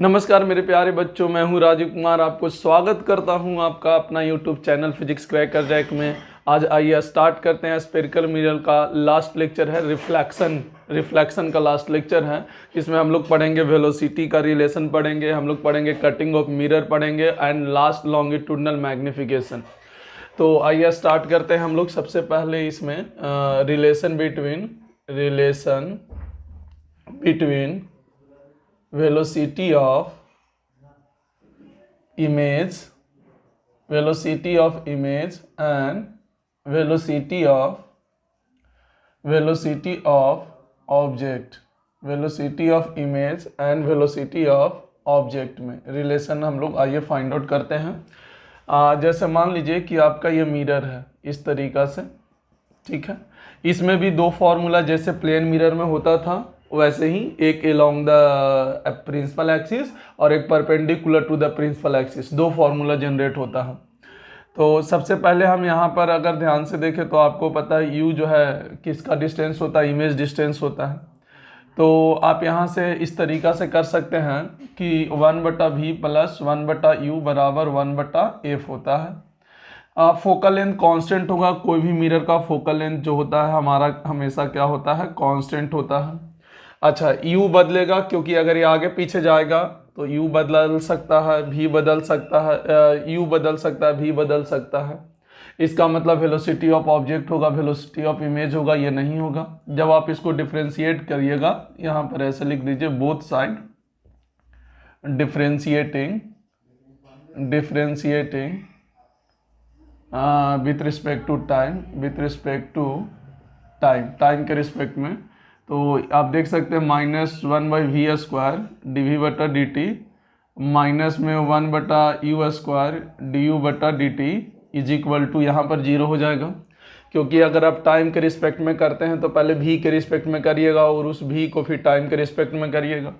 नमस्कार मेरे प्यारे बच्चों, मैं हूं राजीव कुमार। आपको स्वागत करता हूं आपका अपना YouTube channel Physics Cracker Jack में। आज आइए स्टार्ट करते हैं। स्फेरिकल मिरर का लास्ट लेक्चर है, रिफ्लेक्शन का लास्ट लेक्चर है। इसमें हम लोग पढ़ेंगे वेलोसिटी का रिलेशन पढ़ेंगे, हम लोग पढ़ेंगे कटिंग ऑफ मिरर पढ़ेंगे एंड लास्ट लॉन्गिट्यूडनल मैग्निफिकेशन। तो आइए स्टार्ट करते हैं हम लोग। सबसे पहले इसमें relation between velocity of image and velocity of object, velocity of image and velocity of object में रिलेशन हम लोग आइए फाइंड आउट करते हैं। जैसे मान लीजिए कि आपका ये मिरर है इस तरीक़ा से, ठीक है। इसमें भी दो फार्मूला जैसे प्लेन मिरर में होता था वैसे ही, एक अलोंग द प्रिंसिपल एक्सिस और एक perpendicular to the principal axis, दो फार्मूला जनरेट होता है। तो सबसे पहले हम यहाँ पर अगर ध्यान से देखें तो आपको पता है यू जो है किसका डिस्टेंस होता है, इमेज डिस्टेंस होता है। तो आप यहाँ से इस तरीक़ा से कर सकते हैं कि 1/v प्लस 1/u बराबर 1/f होता है। फोकल लेंथ कांस्टेंट होगा। कोई भी मिरर का फोकल लेंथ जो होता है हमारा हमेशा क्या होता है, कांस्टेंट होता है। अच्छा, u बदलेगा क्योंकि अगर ये आगे पीछे जाएगा तो u बदल सकता है, v बदल सकता है, u बदल सकता है, v बदल सकता है। इसका मतलब वेलोसिटी ऑफ ऑब्जेक्ट होगा, वेलोसिटी ऑफ इमेज होगा, ये नहीं होगा। जब आप इसको डिफ्रेंशिएट करिएगा, यहाँ पर ऐसे लिख दीजिए both side differentiating with respect to time के रिस्पेक्ट में। तो आप देख सकते हैं -1/v² dv/dt माइनस में 1/u² du/dt is equal to, यहाँ पर 0 हो जाएगा। क्योंकि अगर आप टाइम के रिस्पेक्ट में करते हैं तो पहले v के रिस्पेक्ट में करिएगा और उस v को फिर टाइम के रिस्पेक्ट में करिएगा।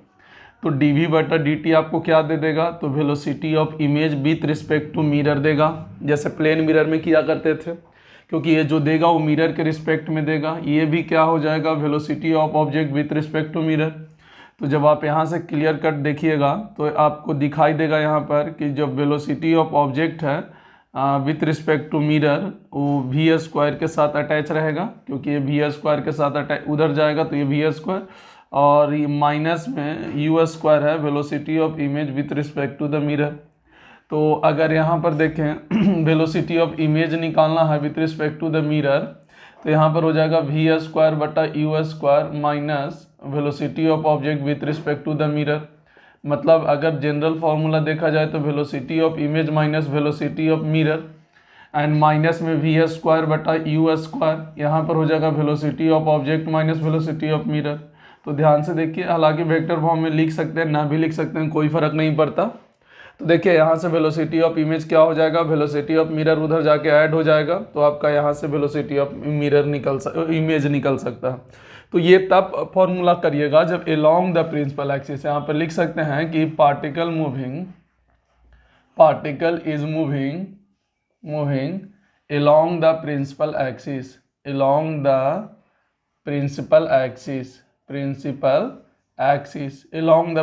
तो dv/dt आपको क्या दे देगा, तो velocity of image with respect to mirror देगा, जैसे प्लेन मिरर में किया करते थे। क्योंकि ये जो देगा वो मिरर के रिस्पेक्ट में देगा। ये भी क्या हो जाएगा, velocity of object with respect to mirror. तो जब आप यहाँ से क्लियर कट देखिएगा तो आपको दिखाई देगा यहाँ पर कि जब वेलोसिटी ऑफ ऑब्जेक्ट है विथ रिस्पेक्ट टू मिरर वो v² के साथ अटैच रहेगा, क्योंकि ये v² के साथ अटैच उधर जाएगा तो ये v², और ये माइनस में u² है velocity of image with respect to the mirror. तो अगर यहाँ पर देखें वेलोसिटी ऑफ इमेज निकालना है with respect to the mirror, तो यहाँ पर हो जाएगा v²/u² minus velocity of object with respect to the mirror. मतलब अगर जनरल फार्मूला देखा जाए तो velocity of image minus velocity of mirror and minus में v²/u², यहाँ पर हो जाएगा velocity of object minus velocity of mirror. तो ध्यान से देखिए, हालांकि वेक्टर फॉर्म में लिख सकते हैं, ना भी लिख सकते हैं, कोई फर्क नहीं पड़ता। तो देखिए यहाँ से वेलोसिटी ऑफ इमेज क्या हो जाएगा, वेलोसिटी ऑफ मिरर उधर जाके ऐड हो जाएगा, तो आपका यहाँ से वेलोसिटी ऑफ इमेज निकल सकता है। तो ये तब फॉर्मूला करिएगा जब अलोंग द प्रिंसिपल एक्सिस, यहाँ पर लिख सकते हैं कि particle is moving along the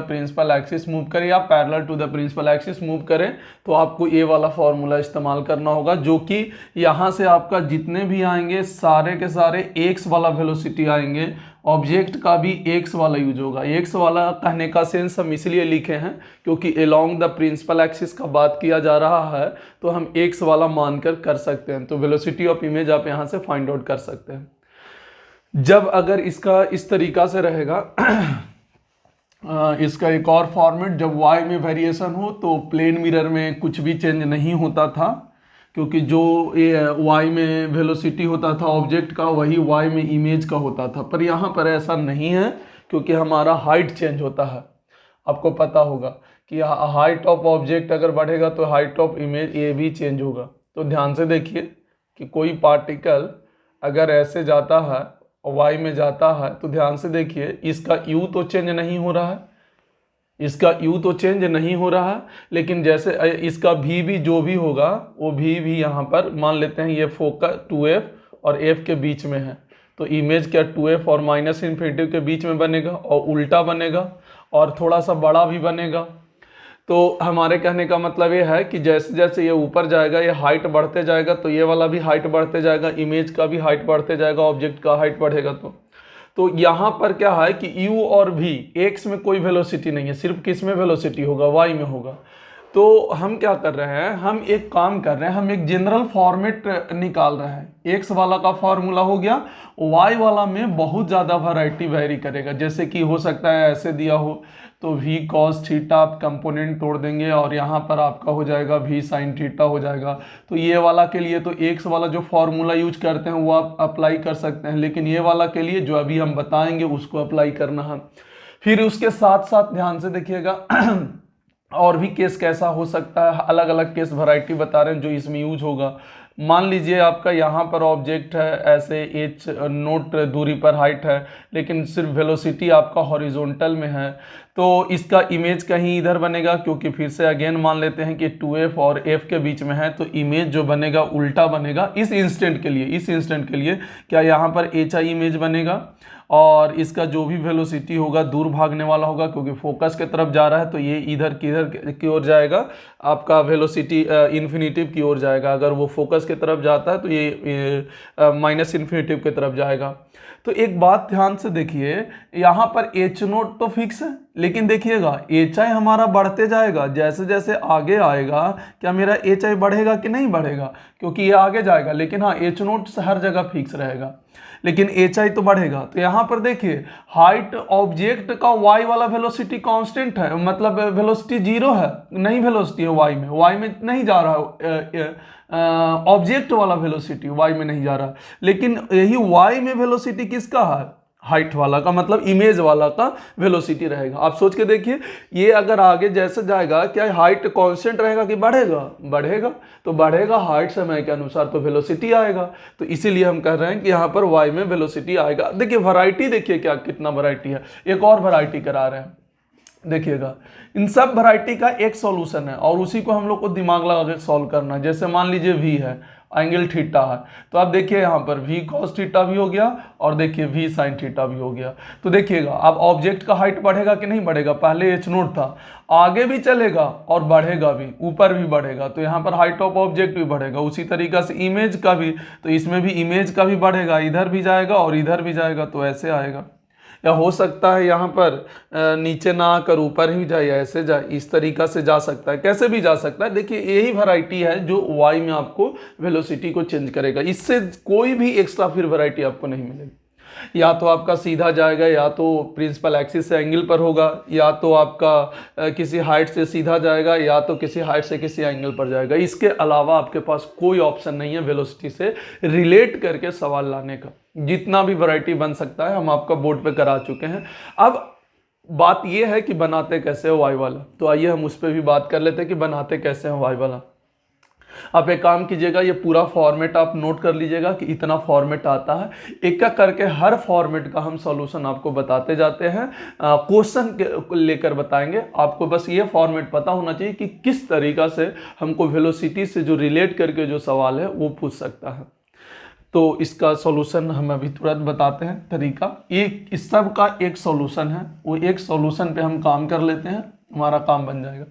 principal axis move करें या parallel to the principal axis move करें, तो आपको ये वाला फार्मूला इस्तेमाल करना होगा, जो कि यहाँ से आपका जितने भी आएंगे सारे के सारे एक्स वाला वेलोसिटी आएंगे। ऑब्जेक्ट का भी एक्स वाला यूज होगा। एक्स वाला कहने का सेंस हम इसलिए लिखे हैं क्योंकि अलोंग द प्रिंसिपल एक्सिस का बात किया जा रहा है, तो हम एक्स वाला मानकर कर सकते हैं। तो वेलोसिटी ऑफ इमेज आप यहाँ से फाइंड आउट कर सकते हैं। जब अगर इसका इस तरीका से रहेगा इसका एक और फॉर्मेट, जब y में वेरिएशन हो तो प्लेन मिरर में कुछ भी चेंज नहीं होता था, क्योंकि जो y में वेलोसिटी होता था ऑब्जेक्ट का वही y में इमेज का होता था। पर यहाँ पर ऐसा नहीं है, क्योंकि हमारा हाइट चेंज होता है। आपको पता होगा कि हाइट ऑफ ऑब्जेक्ट अगर बढ़ेगा तो हाइट ऑफ इमेज ये भी चेंज होगा। तो ध्यान से देखिए कि कोई पार्टिकल अगर ऐसे जाता है y में जाता है, तो ध्यान से देखिए इसका u तो चेंज नहीं हो रहा है, लेकिन जैसे इसका v भी जो भी होगा वो v भी यहाँ पर मान लेते हैं ये फोकस 2f और f के बीच में है, तो इमेज क्या 2f और -∞ के बीच में बनेगा और उल्टा बनेगा और थोड़ा सा बड़ा भी बनेगा। तो हमारे कहने का मतलब ये है कि जैसे जैसे ये ऊपर जाएगा, ये हाइट बढ़ते जाएगा, तो ये वाला भी हाइट बढ़ते जाएगा, इमेज का भी हाइट बढ़ते जाएगा, ऑब्जेक्ट का हाइट बढ़ेगा। तो यहाँ पर क्या है कि u और v, x में कोई वेलोसिटी नहीं है, सिर्फ किस में वेलोसिटी होगा, y में होगा। तो हम क्या कर रहे हैं, हम एक काम कर रहे हैं, हम एक जनरल फॉर्मेट निकाल रहे हैं। x वाला का फॉर्मूला हो गया, y वाला में बहुत ज़्यादा वैरायटी वेरी करेगा। जैसे कि हो सकता है ऐसे दिया हो तो v cos थीटा आप कंपोनेंट तोड़ देंगे और यहाँ पर आपका हो जाएगा v sin थीटा हो जाएगा। तो ये वाला के लिए तो x वाला जो फॉर्मूला यूज करते हैं वो आप अप्लाई कर सकते हैं, लेकिन ये वाला के लिए जो अभी हम बताएंगे उसको अप्लाई करना है। फिर उसके साथ साथ ध्यान से देखिएगा और भी केस कैसा हो सकता है, अलग अलग केस वैरायटी बता रहे हैं जो इसमें यूज होगा। मान लीजिए आपका यहाँ पर ऑब्जेक्ट है, ऐसे h नोट दूरी पर हाइट है, लेकिन सिर्फ वेलोसिटी आपका हॉरिजॉन्टल में है, तो इसका इमेज कहीं इधर बनेगा, क्योंकि फिर से अगेन मान लेते हैं कि 2f और f के बीच में है, तो इमेज जो बनेगा उल्टा बनेगा इस इंस्टेंट के लिए। इस इंस्टेंट के लिए क्या यहाँ पर hi इमेज बनेगा और इसका जो भी वेलोसिटी होगा दूर भागने वाला होगा, क्योंकि फोकस की तरफ जा रहा है, तो ये इधर किधर की ओर जाएगा, आपका वेलोसिटी इन्फिनिटिव की ओर जाएगा। अगर वो फोकस की तरफ जाता है तो ये माइनस इन्फिनिटिव की तरफ जाएगा। तो एक बात ध्यान से देखिए, यहाँ पर एच नोट तो फिक्स है, लेकिन देखिएगा एच आई हमारा बढ़ते जाएगा। जैसे जैसे आगे आएगा क्या मेरा एच आई बढ़ेगा कि नहीं बढ़ेगा, क्योंकि ये आगे जाएगा, लेकिन हाँ एच नोट हर जगह फिक्स रहेगा, लेकिन एच आई तो बढ़ेगा। तो यहाँ पर देखिए हाइट ऑब्जेक्ट का वाई वाला वेलोसिटी कांस्टेंट है, मतलब वेलोसिटी जीरो है, नहीं वेलोसिटी है वाई में नहीं जा रहा ऑब्जेक्ट वाला वेलोसिटी वाई में नहीं जा रहा, लेकिन यही वाई में वेलोसिटी किसका है, हाइट वाला का, मतलब इमेज वाला का वेलोसिटी रहेगा। आप सोच के देखिए, ये अगर आगे जैसे जाएगा क्या हाइट कांस्टेंट रहेगा कि बढ़ेगा, बढ़ेगा, तो बढ़ेगा हाइट समय के अनुसार तो वेलोसिटी आएगा। तो इसीलिए हम कह रहे हैं कि यहाँ पर वाई में वेलोसिटी आएगा। देखिए वैरायटी देखिए क्या कितना वैरायटी है, एक और वैरायटी करा रहे हैं। देखिएगा इन सब वैरायटी का एक सॉल्यूशन है और उसी को हम लोग को दिमाग लगा के सॉल्व करना है। जैसे मान लीजिए v है, एंगल थीटा है, तो आप देखिए यहाँ पर v cos थीटा भी हो गया और देखिए v sin थीटा भी हो गया। तो देखिएगा अब ऑब्जेक्ट का हाइट बढ़ेगा कि नहीं बढ़ेगा, पहले h नोट था, आगे भी चलेगा और बढ़ेगा भी, ऊपर भी बढ़ेगा, तो यहाँ पर हाइट ऑफ ऑब्जेक्ट भी बढ़ेगा। उसी तरीका से इमेज का भी, तो इसमें भी इमेज का भी बढ़ेगा, इधर भी जाएगा और इधर भी जाएगा, तो ऐसे आएगा। या हो सकता है यहाँ पर नीचे ना आकर ऊपर ही जाए, ऐसे जाए, इस तरीका से जा सकता है, कैसे भी जा सकता है। देखिए यही वैरायटी है जो वाई में आपको वेलोसिटी को चेंज करेगा, इससे कोई भी एक्स्ट्रा फिर वैरायटी आपको नहीं मिलेगी। या तो आपका सीधा जाएगा, या तो प्रिंसिपल एक्सिस से एंगल पर होगा, या तो आपका किसी हाइट से सीधा जाएगा, या तो किसी हाइट से किसी एंगल पर जाएगा। इसके अलावा आपके पास कोई ऑप्शन नहीं है वेलोसिटी से रिलेट करके सवाल लाने का। जितना भी वैरायटी बन सकता है हम आपका बोर्ड पे करा चुके हैं। अब बात यह है कि बनाते कैसे हो वाई वाला, तो आइए हम उस पर भी बात कर लेते हैं कि बनाते कैसे हैं वाई वाला। आप एक काम कीजिएगा, ये पूरा फॉर्मेट आप नोट कर लीजिएगा कि इतना फॉर्मेट आता है। एक एक करके हर फॉर्मेट का हम सॉल्यूशन आपको बताते जाते हैं, क्वेश्चन लेकर बताएंगे। आपको बस ये फॉर्मेट पता होना चाहिए कि किस तरीका से हमको वेलोसिटी से जो रिलेट करके जो सवाल है वो पूछ सकता है। तो इसका सॉल्यूशन हम अभी तुरंत बताते हैं तरीका। एक इस सब का एक सॉल्यूशन है, वो एक सॉल्यूशन पे हम काम कर लेते हैं, हमारा काम बन जाएगा।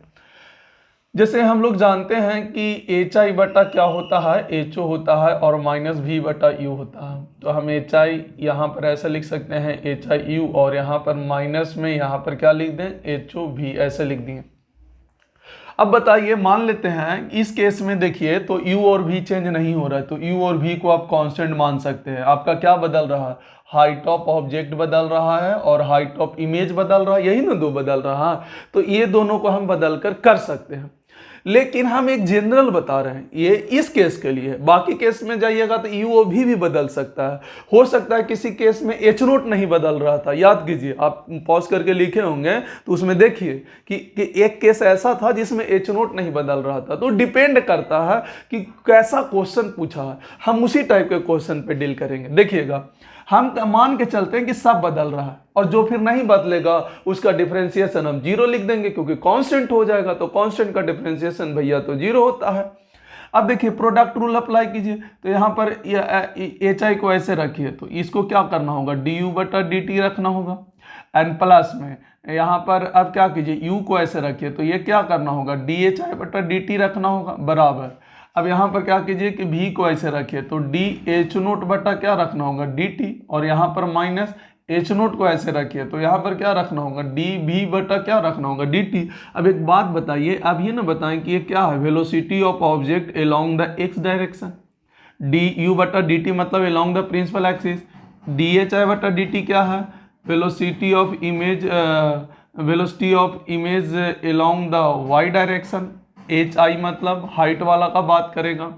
जैसे हम लोग जानते हैं कि एच आई बटा क्या होता है, एच ओ होता है और माइनस वी बटा यू होता है। तो हम एच आई यहाँ पर ऐसे लिख सकते हैं एच आई यू, और यहाँ पर माइनस में यहाँ पर क्या लिख दें, एच ओ वी, ऐसे लिख दिए। अब बताइए, मान लेते हैं इस केस में देखिए तो u और v चेंज नहीं हो रहा है, तो u और v को आप कांस्टेंट मान सकते हैं। आपका क्या बदल रहा है, हाइट ऑफ ऑब्जेक्ट बदल रहा है और हाइट ऑफ इमेज बदल रहा है, यही ना दो बदल रहा है। तो ये दोनों को हम बदल कर सकते हैं, लेकिन हम एक जनरल बता रहे हैं, ये इस केस के लिए। बाकी केस में जाइएगा तो यू ओ भी बदल सकता है। हो सकता है किसी केस में एच नोट नहीं बदल रहा था, याद कीजिए, आप पॉज करके लिखे होंगे तो उसमें देखिए कि एक केस ऐसा था जिसमें एच नोट नहीं बदल रहा था। तो डिपेंड करता है कि कैसा क्वेश्चन पूछा है, हम उसी टाइप के क्वेश्चन पे डील करेंगे। देखिएगा हम मान के चलते हैं कि सब बदल रहा है, और जो फिर नहीं बदलेगा उसका डिफरेंशिएशन हम जीरो लिख देंगे, क्योंकि कांस्टेंट हो जाएगा, तो कांस्टेंट का डिफरेंशिएशन भैया तो जीरो होता है। अब देखिए प्रोडक्ट रूल अप्लाई कीजिए, तो यहाँ पर एच आई को ऐसे रखिए, तो इसको क्या करना होगा, डी यू बटा डी टी रखना होगा। एंड प्लस में यहाँ पर अब क्या कीजिए, u को ऐसे रखिए, तो ये क्या करना होगा, dhi बटा dt रखना होगा बराबर। अब यहाँ पर क्या कीजिए कि v को ऐसे रखिए, तो dh नोट बटा क्या रखना होगा, dt, और यहाँ पर माइनस h नोट को ऐसे रखिए, तो यहाँ पर क्या रखना होगा, dv बटा क्या रखना होगा, dt। अब एक बात बताइए, अब ये ना बताएं कि ये क्या है, velocity of object along the x direction, du बटा dt मतलब along the principal axis, dhi बटा dt क्या है, velocity of image, velocity of image along the y direction, hi मतलब हाइट वाला का बात करेगा,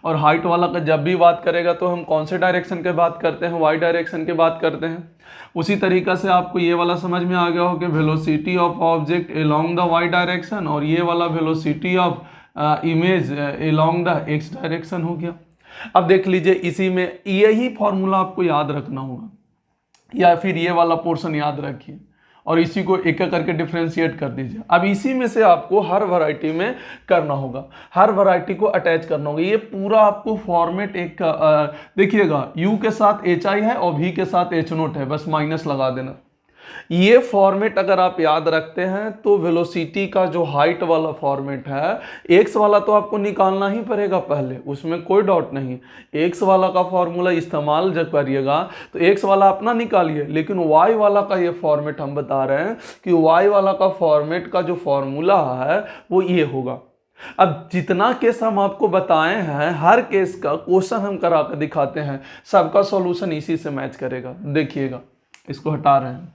और हाइट वाला का जब भी बात करेगा तो हम कौन से डायरेक्शन के बात करते हैं, y डायरेक्शन के बात करते हैं। उसी तरीका से आपको ये वाला समझ में आ गया हो कि velocity of object along the y direction, और ये वाला velocity of image along the x direction हो गया। अब देख लीजिए, इसी में यही फॉर्मूला आपको याद रखना होगा, या फिर ये वाला पोर्शन याद रखिए और इसी को एक एक करके डिफ्रेंशिएट कर दीजिए। अब इसी में से आपको हर वैरायटी में करना होगा, हर वैरायटी को अटैच करना होगा। ये पूरा आपको फॉर्मेट एक देखिएगा, u के साथ hi है और v के साथ h नोट है, बस माइनस लगा देना। ये फॉर्मेट अगर आप याद रखते हैं तो वेलोसिटी का जो हाइट वाला फॉर्मेट है, एक्स वाला तो आपको निकालना ही पड़ेगा पहले, उसमें कोई डाउट नहीं। एक्स वाला का फॉर्मूला इस्तेमाल जब करिएगा तो एक्स वाला अपना निकालिए, लेकिन वाई वाला का ये फॉर्मेट हम बता रहे हैं कि वाई वाला का फॉर्मेट का जो फॉर्मूला है वो ये होगा। अब जितना केस हम आपको बताए हैं, हर केस का क्वेश्चन हम करा कर दिखाते हैं, सबका सॉल्यूशन इसी से मैच करेगा। देखिएगा, इसको हटा रहे हैं।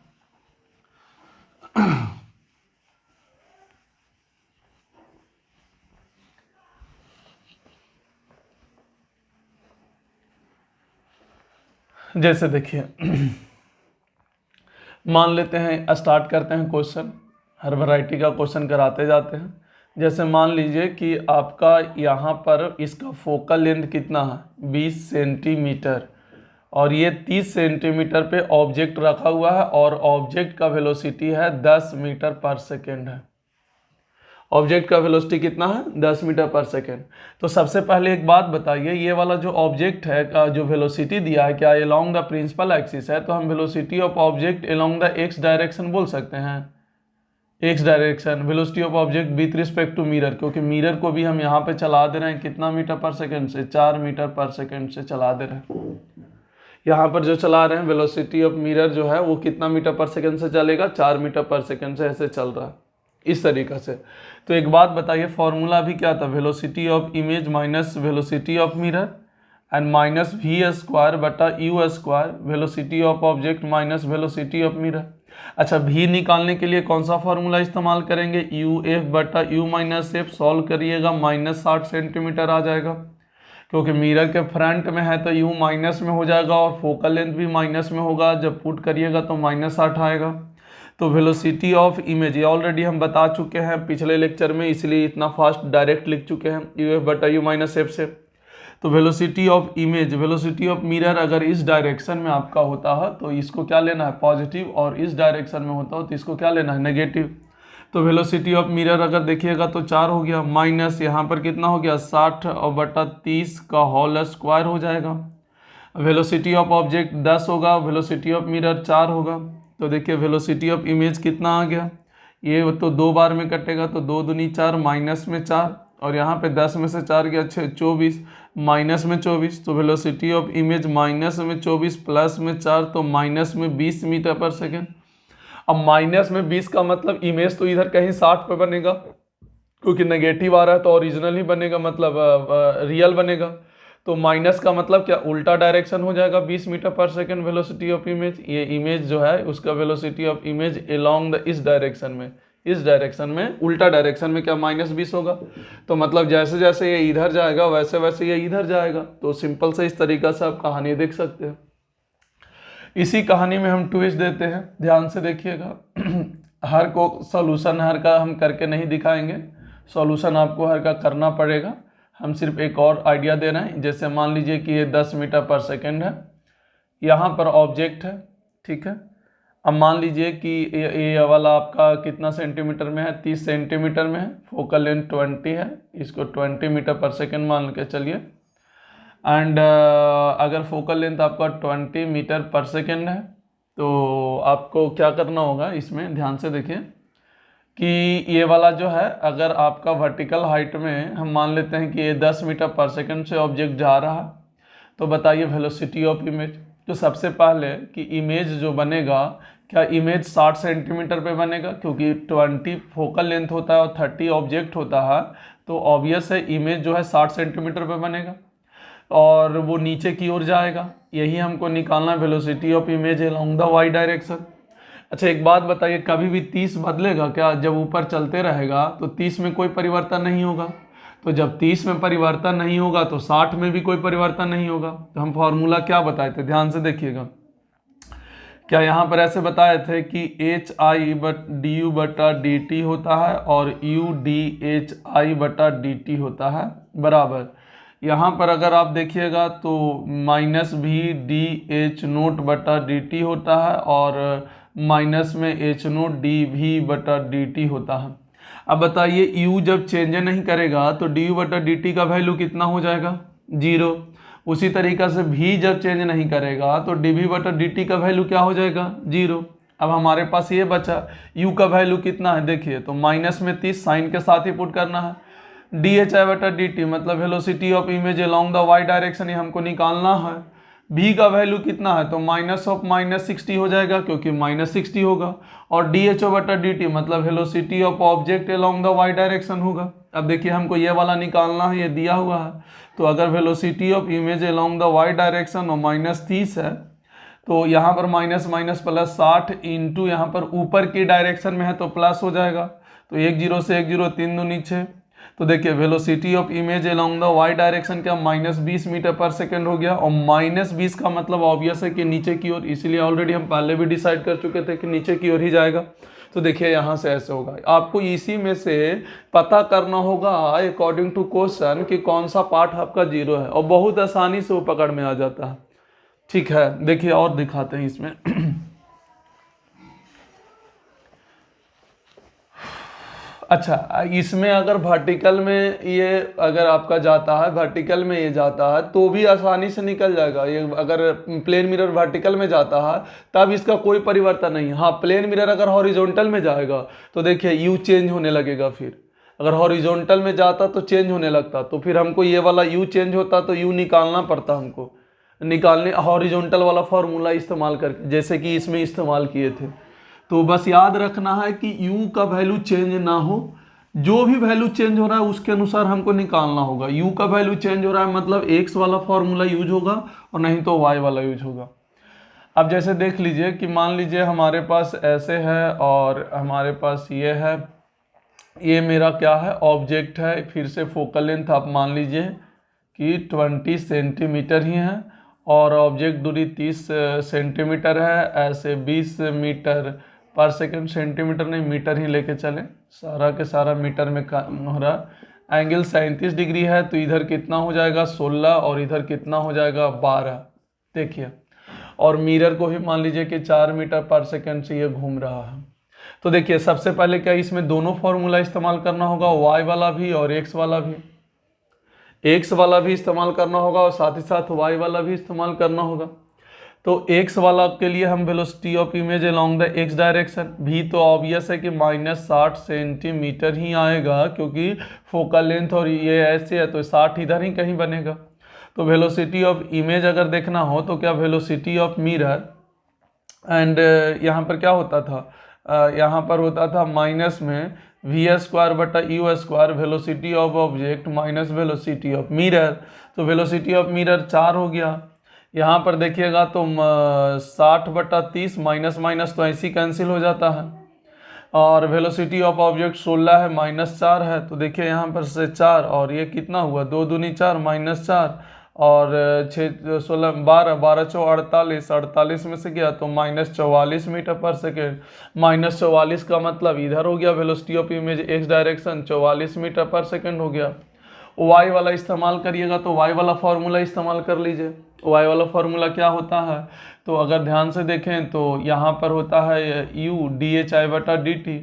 जैसे देखिए, मान लेते हैं, स्टार्ट करते हैं क्वेश्चन, हर वैरायटी का क्वेश्चन कराते जाते हैं। जैसे मान लीजिए कि आपका यहाँ पर इसका फोकल लेंथ कितना है, 20 सेंटीमीटर, और ये 30 सेंटीमीटर पे ऑब्जेक्ट रखा हुआ है, और ऑब्जेक्ट का वेलोसिटी है 10 मीटर पर सेकेंड है। ऑब्जेक्ट का वेलोसिटी कितना है, 10 मीटर पर सेकेंड। तो सबसे पहले एक बात बताइए, ये वाला जो ऑब्जेक्ट है का जो वेलोसिटी दिया है, क्या अलोंग द प्रिंसिपल एक्सिस है, तो हम velocity of object along the X direction बोल सकते हैं। X direction velocity of object with respect to mirror, क्योंकि मिरर को भी हम यहाँ पे चला दे रहे हैं कितना मीटर पर सेकेंड से, 4 मीटर पर सेकेंड से चला दे रहे हैं। यहाँ पर जो चला रहे हैं वेलोसिटी ऑफ मिरर जो है वो कितना मीटर पर सेकेंड से चलेगा, 4 मीटर पर सेकेंड से ऐसे चल रहा है, इस तरीक़ा से। तो एक बात बताइए, फॉर्मूला भी क्या था, velocity of image minus velocity of mirror and minus v square बटा u square, velocity of object minus velocity of mirror. अच्छा, v निकालने के लिए कौन सा फॉर्मूला इस्तेमाल करेंगे, uf बटा u माइनस एफ, सॉल्व करिएगा -60 सेंटीमीटर आ जाएगा, क्योंकि मिरर के फ्रंट में है तो u माइनस में हो जाएगा और फोकल लेंथ भी माइनस में होगा, जब पुट करिएगा तो -60 आएगा। तो वेलोसिटी ऑफ इमेज ये ऑलरेडी हम बता चुके हैं पिछले लेक्चर में, इसलिए इतना फास्ट डायरेक्ट लिख चुके हैं, uf बटा u माइनस एफ से। तो velocity of image, velocity of mirror अगर इस डायरेक्शन में आपका होता है तो इसको क्या लेना है, पॉजिटिव, और इस डायरेक्शन में होता हो तो इसको क्या लेना है, नेगेटिव। तो वेलोसिटी ऑफ मिरर अगर देखिएगा तो 4 हो गया, माइनस यहाँ पर कितना हो गया, 60 और बटा 30 का होल स्क्वायर हो जाएगा। वेलोसिटी ऑफ ऑब्जेक्ट 10 होगा, वेलोसिटी ऑफ मिरर 4 होगा। तो देखिए वेलोसिटी ऑफ इमेज कितना आ गया, ये तो 2 बार में कटेगा, तो 2 दूनी 4, माइनस में 4, और यहाँ पे 10 में से 4 गया 24, माइनस में 24। तो वेलोसिटी ऑफ इमेज माइनस में 24 प्लस में 4, तो माइनस में 20 मीटर पर सेकेंड। अब माइनस में 20 का मतलब इमेज तो इधर कहीं 60 पे बनेगा, क्योंकि नेगेटिव आ रहा है तो ओरिजिनल ही बनेगा, मतलब रियल बनेगा। तो माइनस का मतलब क्या, उल्टा डायरेक्शन हो जाएगा, 20 metre per second velocity of image. ये इमेज जो है उसका velocity of image along the इस डायरेक्शन में, इस डायरेक्शन में, उल्टा डायरेक्शन में क्या -20 होगा। तो मतलब जैसे जैसे ये इधर जाएगा वैसे वैसे ये इधर जाएगा। तो सिंपल से इस तरीका से आप कहानी देख सकते हैं। इसी कहानी में हम ट्विस्ट देते हैं, ध्यान से देखिएगा। हर को सॉल्यूशन हर का हम करके नहीं दिखाएंगे, सॉल्यूशन आपको हर का करना पड़ेगा। हम सिर्फ एक और आइडिया दे रहे हैं। जैसे मान लीजिए कि ये 10 मीटर पर सेकेंड है, यहाँ पर ऑब्जेक्ट है, ठीक है। अब मान लीजिए कि ये वाला आपका कितना सेंटीमीटर में है, 30 सेंटीमीटर में है, फोकल लेंथ 20 है, इसको 20 मीटर पर सेकेंड मान के चलिए। एंड अगर फोकल लेंथ आपका 20 मीटर पर सेकेंड है तो आपको क्या करना होगा, इसमें ध्यान से देखिए कि ये वाला जो है, अगर आपका वर्टिकल हाइट में हम मान लेते हैं कि ये 10 मीटर पर सेकंड से ऑब्जेक्ट जा रहा है, तो बताइए वेलोसिटी ऑफ इमेज। तो सबसे पहले कि इमेज जो बनेगा, क्या इमेज 60 सेंटीमीटर पे बनेगा, क्योंकि 20 फोकल लेंथ होता है और 30 ऑब्जेक्ट होता है, तो ऑब्वियस है इमेज जो है 60 सेंटीमीटर पे बनेगा और वो नीचे की ओर जाएगा। यही हमको निकालना है, velocity of image along the Y direction. अच्छा एक बात बताइए, कभी भी 30 बदलेगा क्या? जब ऊपर चलते रहेगा तो 30 में कोई परिवर्तन नहीं होगा, तो जब 30 में परिवर्तन नहीं होगा तो 60 में भी कोई परिवर्तन नहीं होगा। तो हम फॉर्मूला क्या बताए थे, ध्यान से देखिएगा। क्या यहाँ पर ऐसे बताए थे कि एच आई डी यू बटा डी टी होता है और यू डी एच आई बटा डी टी होता है बराबर। यहाँ पर अगर आप देखिएगा तो माइनस भी डी एच नोट बटा डी टी होता है और माइनस में एच नोट डी भी बटा डी टी होता है। अब बताइए u जब चेंज नहीं करेगा तो डी यू बटा डी टी का वैल्यू कितना हो जाएगा, 0। उसी तरीका से v जब चेंज नहीं करेगा तो डी वी बटा डी टी का वैल्यू क्या हो जाएगा, 0। अब हमारे पास ये बचा u का वैल्यू कितना है, देखिए तो माइनस में 30 साइन के साथ ही पुट करना है। डी एच आई बटा डी टी मतलब velocity of image along the Y direction, ये हमको निकालना है। v का वैल्यू कितना है, तो माइनस ऑफ माइनस 60 हो जाएगा क्योंकि माइनस 60 होगा, और डी एच ओ बटा डी टी मतलब velocity of object along the Y direction होगा। अब देखिए हमको ये वाला निकालना है, ये दिया हुआ है, तो अगर velocity of image along the Y direction और माइनस 30 है तो यहाँ पर माइनस माइनस प्लस 60 इंटू यहाँ पर ऊपर की डायरेक्शन में है तो प्लस हो जाएगा, तो 1 0 से 1 0 3 2 नीचे। तो देखिए velocity of image along the Y direction क्या -20 मीटर पर सेकेंड हो गया, और -20 का मतलब ऑब्वियस है कि नीचे की ओर, इसीलिए ऑलरेडी हम पहले भी डिसाइड कर चुके थे कि नीचे की ओर ही जाएगा। तो देखिए यहाँ से ऐसे होगा, आपको इसी में से पता करना होगा अकॉर्डिंग टू क्वेश्चन कि कौन सा पार्ट आपका 0 है, और बहुत आसानी से वो पकड़ में आ जाता है। ठीक है, देखिए और दिखाते हैं इसमें। अच्छा इसमें अगर वर्टिकल में ये अगर आपका जाता है, वर्टिकल में ये जाता है तो भी आसानी से निकल जाएगा। ये अगर प्लेन मिरर वर्टिकल में जाता है तब इसका कोई परिवर्तन नहीं। हाँ प्लेन मिरर अगर हॉरिजॉन्टल में जाएगा तो देखिए यू चेंज होने लगेगा, फिर अगर हॉरिजॉन्टल में जाता तो चेंज होने लगता, तो फिर हमको ये वाला यू चेंज होता तो यू निकालना पड़ता हमको, निकालने हॉरिजॉन्टल वाला फॉर्मूला इस्तेमाल करके, जैसे कि इसमें इस्तेमाल किए थे। तो बस याद रखना है कि u का वैल्यू चेंज ना हो, जो भी वैल्यू चेंज हो रहा है उसके अनुसार हमको निकालना होगा। u का वैल्यू चेंज हो रहा है मतलब x वाला फॉर्मूला यूज होगा और नहीं तो y वाला यूज होगा। अब जैसे देख लीजिए कि मान लीजिए हमारे पास ऐसे है और हमारे पास ये है, ये मेरा क्या है, ऑब्जेक्ट है। फिर से फोकल लेंथ आप मान लीजिए कि 20 सेंटीमीटर ही है और ऑब्जेक्ट दूरी 30 सेंटीमीटर है। ऐसे 20 मीटर पर सेकंड, सेंटीमीटर नहीं मीटर ही लेके चले, सारा के सारा मीटर में हो रहा। एंगल 37 डिग्री है तो इधर कितना हो जाएगा 16 और इधर कितना हो जाएगा 12। देखिए, और मिरर को भी मान लीजिए कि 4 मीटर पर सेकंड से ये घूम रहा है। तो देखिए सबसे पहले क्या इसमें दोनों फॉर्मूला इस्तेमाल करना होगा, y वाला भी और x वाला भी। x वाला भी इस्तेमाल करना होगा और साथ ही साथ y वाला भी इस्तेमाल करना होगा। तो x वाला के लिए हम velocity of image along the x direction, भी तो ऑब्वियस है कि -60 सेंटीमीटर ही आएगा क्योंकि फोकल लेंथ और ये ऐसे है तो 60 इधर ही कहीं बनेगा। तो वेलोसिटी ऑफ इमेज अगर देखना हो तो क्या वेलोसिटी ऑफ मिरर एंड यहाँ पर क्या होता था, यहाँ पर होता था माइनस में v² बटा u square velocity of object minus velocity of mirror. तो वेलोसिटी ऑफ मिरर 4 हो गया। यहाँ पर देखिएगा तो 60 बटा 30 माइनस माइनस तो ऐसे ही कैंसिल हो जाता है, और वेलोसिटी ऑफ ऑब्जेक्ट 16 है -4 है। तो देखिए यहाँ पर से 4 और ये कितना हुआ 2 दूनी 4 -4 और 6 16 12 12 चौ 48, 48 में से गया तो -44 मीटर पर सेकेंड। -44 का मतलब इधर हो गया velocity of image x direction 44 metre per second हो गया। y वाला इस्तेमाल करिएगा तो y वाला फॉर्मूला इस्तेमाल कर लीजिए। y वाला फॉर्मूला क्या होता है, तो अगर ध्यान से देखें तो यहाँ पर होता है u डी एच आई बटा डी टी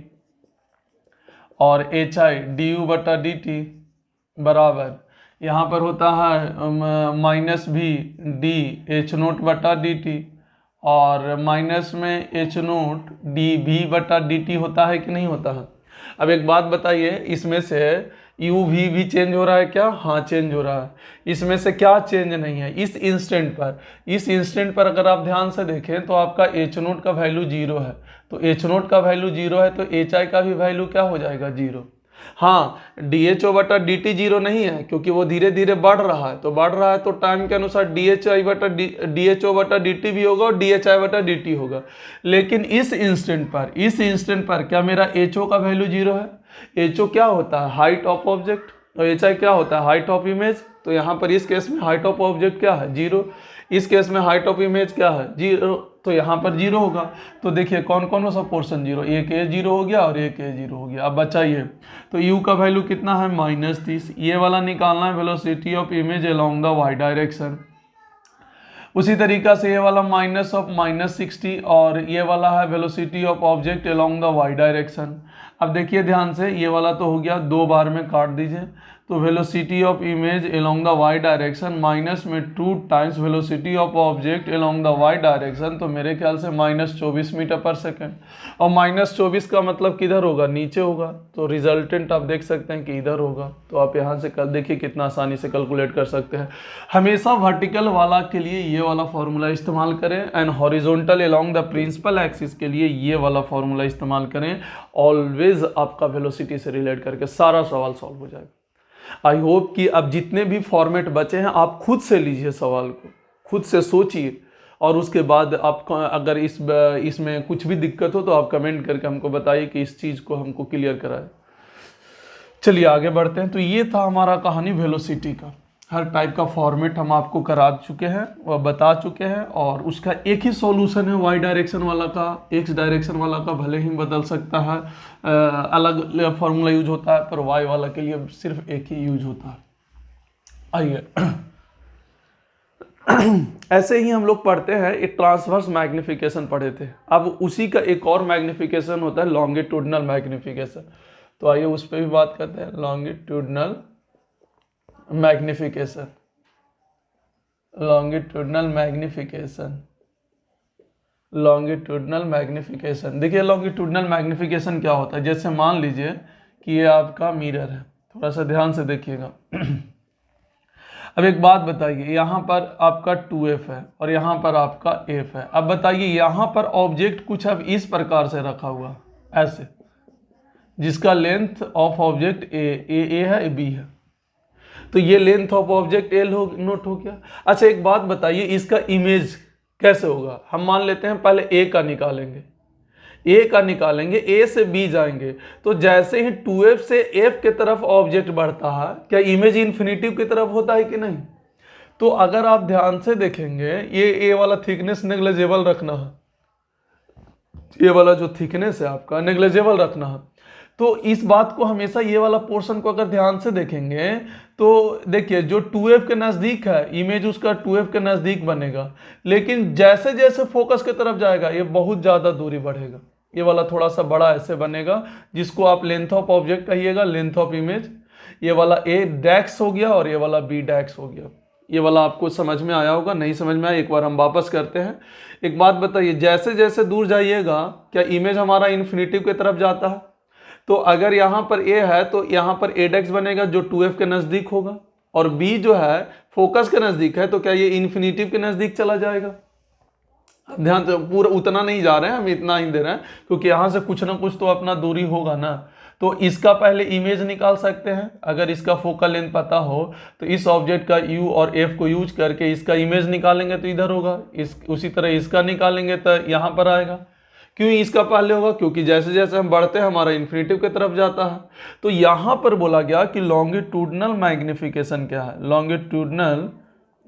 और एच आई डी यू बटा डी टी बराबर, यहाँ पर होता है -v डी एच नोट बटा डी टी और माइनस में एच नोट डी वी बटा डी टी होता है कि नहीं होता है। अब एक बात बताइए, इसमें से यू वी भी चेंज हो रहा है क्या? हाँ चेंज हो रहा है। इसमें से क्या चेंज नहीं है इस इंस्टेंट पर अगर आप ध्यान से देखें तो आपका एच नोट का वैल्यू 0 है, तो एच नोट का वैल्यू 0 है तो एच आई का भी वैल्यू क्या हो जाएगा? 0। हाँ, डी एच ओ बटा डी टी 0 नहीं है क्योंकि वो धीरे धीरे बढ़ रहा है, तो टाइम के अनुसार डी एच आई बटा डी एच ओ बटा डी टी भी होगा और डी एच आई बटा डी टी होगा। लेकिन इस इंस्टेंट पर क्या मेरा एच ओ का वैल्यू 0 है? एच ओ क्या होता है? हाइट ऑफ ऑब्जेक्ट, और एच आई क्या होता है? Height of image. तो यहाँ पर इस केस में हाइट ऑफ ऑब्जेक्ट क्या है? 0। इस केस में हाइट ऑफ इमेज क्या है? 0। तो यहाँ पर 0 होगा। तो देखिए कौन कौन सा पोर्शन 0, एक ए 0 हो गया और एक ए 0 हो गया। अब बचाइए, तो u का वैल्यू कितना है? -30। ये वाला निकालना है velocity of image along the Y direction. उसी तरीका से ये वाला -60 और ये वाला है velocity of object along the Y direction. अब देखिए ध्यान से, ये वाला तो हो गया, 2 बार में काट दीजिए। तो velocity of image along the Y direction minus में 2 times velocity of object along the Y direction, तो मेरे ख्याल से -24 मीटर पर सेकेंड। और -24 का मतलब किधर होगा? नीचे होगा। तो रिजल्टेंट आप देख सकते हैं कि इधर होगा। तो आप यहाँ से कल देखिए कितना आसानी से कैलकुलेट कर सकते हैं। हमेशा वर्टिकल वाला के लिए ये वाला फॉर्मूला इस्तेमाल करें and horizontal along the principal axis के लिए ये वाला फॉर्मूला इस्तेमाल करें। ऑलवेज आपका वेलोसिटी से रिलेट करके सारा सवाल सॉल्व हो जाएगा। आई होप कि अब जितने भी फॉर्मेट बचे हैं आप खुद से लीजिए, सवाल को खुद से सोचिए और उसके बाद आप अगर इसमें कुछ भी दिक्कत हो तो आप कमेंट करके हमको बताइए कि इस चीज़ को हमको क्लियर कराए। चलिए आगे बढ़ते हैं। तो ये था हमारा कहानी वेलोसिटी का। हर टाइप का फॉर्मेट हम आपको करा चुके हैं और बता चुके हैं, और उसका एक ही सॉल्यूशन है वाई डायरेक्शन वाला का। एक्स डायरेक्शन वाला का भले ही बदल सकता है, अलग फॉर्मूला यूज होता है, पर वाई वाला के लिए सिर्फ एक ही यूज होता है। आइए ऐसे ही हम लोग पढ़ते हैं, एक ट्रांसवर्स मैग्निफिकेशन पढ़े थे। अब उसी का एक और मैग्निफिकेशन होता है लॉन्गिट्यूडनल मैग्निफिकेशन। तो आइए उस पर भी बात करते हैं। Longitudinal magnification, longitudinal magnification, longitudinal magnification. देखिए लॉन्गिट्यूडनल मैग्निफिकेशन क्या होता है। जैसे मान लीजिए कि ये आपका मिरर है, थोड़ा सा ध्यान से देखिएगा। अब एक बात बताइए, यहाँ पर आपका 2f है और यहाँ पर आपका f है। अब बताइए यहाँ पर ऑब्जेक्ट कुछ अब इस प्रकार से रखा हुआ ऐसे, जिसका लेंथ ऑफ ऑब्जेक्ट ए है, b है। तो ये length of object L note हो गया। अच्छा एक बात बताइए, इसका इमेज कैसे होगा? हम मान लेते हैं पहले ए का निकालेंगे, ए से बी जाएंगे। तो जैसे ही 2f से f के तरफ ऑब्जेक्ट बढ़ता है, क्या इमेज इन्फिनिटिव की तरफ होता है कि नहीं? तो अगर आप ध्यान से देखेंगे, ये ए वाला थिकनेस नेग्लिजिबल रखना है, ये वाला जो थिकनेस है आपका नेग्लिजिबल रखना है। तो इस बात को हमेशा, ये वाला पोर्शन को अगर ध्यान से देखेंगे तो देखिए जो 2f के नज़दीक है, इमेज उसका 2f के नज़दीक बनेगा, लेकिन जैसे जैसे फोकस की तरफ जाएगा ये बहुत ज़्यादा दूरी बढ़ेगा। ये वाला थोड़ा सा बड़ा ऐसे बनेगा, जिसको आप लेंथ ऑफ ऑब्जेक्ट कहिएगा, लेंथ ऑफ इमेज। ये वाला ए डैक्स हो गया और ये वाला बी डैक्स हो गया। ये वाला आपको समझ में आया होगा, नहीं समझ में आया एक बार हम वापस करते हैं। एक बात बताइए, जैसे जैसे दूर जाइएगा क्या इमेज हमारा इन्फिनिटिव की तरफ जाता है? तो अगर यहाँ पर ए है तो यहाँ पर ए डेक्स बनेगा जो 2f के नज़दीक होगा, और b जो है फोकस के नज़दीक है, तो क्या ये इन्फिनिटिव के नज़दीक चला जाएगा? ध्यान से, पूरा उतना नहीं जा रहे हैं हम, इतना ही दे रहे हैं क्योंकि यहाँ से कुछ ना कुछ तो अपना दूरी होगा ना। तो इसका पहले इमेज निकाल सकते हैं। अगर इसका फोकल लेंथ पता हो तो इस ऑब्जेक्ट का u और f को यूज करके इसका इमेज निकालेंगे तो इधर होगा, उसी तरह इसका निकालेंगे तो यहाँ पर आएगा। क्यों इसका पहले होगा? क्योंकि जैसे जैसे हम बढ़ते हैं हमारा इन्फिनिटिव की तरफ जाता है। तो यहाँ पर बोला गया कि लॉन्गिट्यूडनल मैग्निफिकेशन क्या है। लॉन्गिट्यूडनल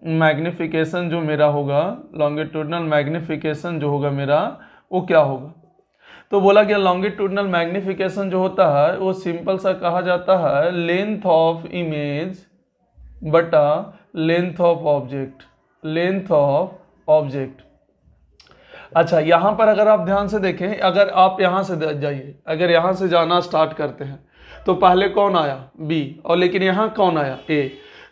मैग्निफिकेशन जो मेरा होगा, लॉन्गिट्यूडनल मैग्निफिकेशन जो होगा मेरा, वो क्या होगा? तो बोला गया लॉन्गिट्यूडनल मैग्निफिकेशन जो होता है वो सिंपल सा कहा जाता है लेंथ ऑफ इमेज बटा length of object, length of object. अच्छा यहाँ पर अगर आप ध्यान से देखें, अगर आप यहाँ से जाइए, अगर यहाँ से जाना स्टार्ट करते हैं तो पहले कौन आया? B, और लेकिन यहाँ कौन आया? A।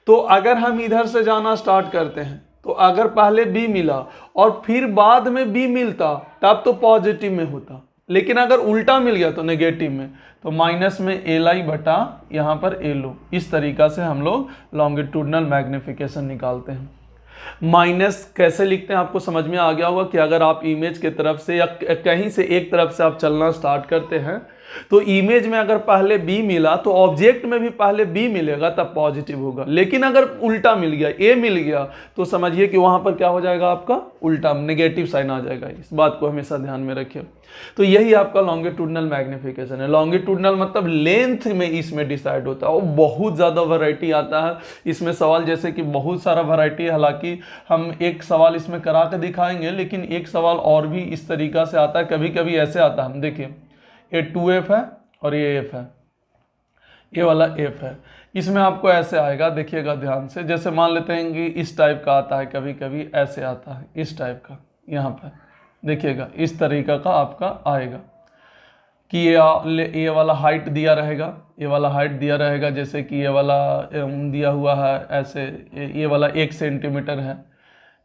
तो अगर हम इधर से जाना स्टार्ट करते हैं तो अगर पहले बी मिला और फिर बाद में बी मिलता तब तो पॉजिटिव में होता, लेकिन अगर उल्टा मिल गया तो नेगेटिव में, तो माइनस में एल आई बटा यहाँ पर एल ओ। इस तरीका से हम लोग लॉन्गिट्यूडनल मैग्निफिकेशन निकालते हैं। माइनस कैसे लिखते हैं आपको समझ में आ गया होगा कि अगर आप इमेज के तरफ से या कहीं से एक तरफ से आप चलना स्टार्ट करते हैं तो इमेज में अगर पहले बी मिला तो ऑब्जेक्ट में भी पहले बी मिलेगा तब पॉजिटिव होगा, लेकिन अगर उल्टा मिल गया, ए मिल गया, तो समझिए कि वहां पर क्या हो जाएगा, आपका उल्टा नेगेटिव साइन आ जाएगा। इस बात को हमेशा ध्यान में रखिए। तो यही आपका लॉन्गिट्यूडनल मैग्निफिकेशन है। लॉन्गिट्यूडनल मतलब लेंथ में इसमें डिसाइड होता है और बहुत ज़्यादा वैरायटी आता है इसमें सवाल, जैसे कि बहुत सारा वैरायटी है। हालांकि हम एक सवाल इसमें करा के दिखाएंगे, लेकिन एक सवाल और भी इस तरीका से आता है। कभी कभी ऐसे आता है, देखिए ये 2f है और ये f है, ये वाला f है। इसमें आपको ऐसे आएगा, देखिएगा ध्यान से। जैसे मान लेते हैं कि इस टाइप का आता है, कभी कभी ऐसे आता है, इस टाइप का। यहाँ पर देखिएगा इस तरीका का आपका आएगा कि ये वाला हाइट दिया रहेगा, ये वाला हाइट दिया रहेगा। जैसे कि ये वाला दिया हुआ है ऐसे, ये वाला 1 सेंटीमीटर है,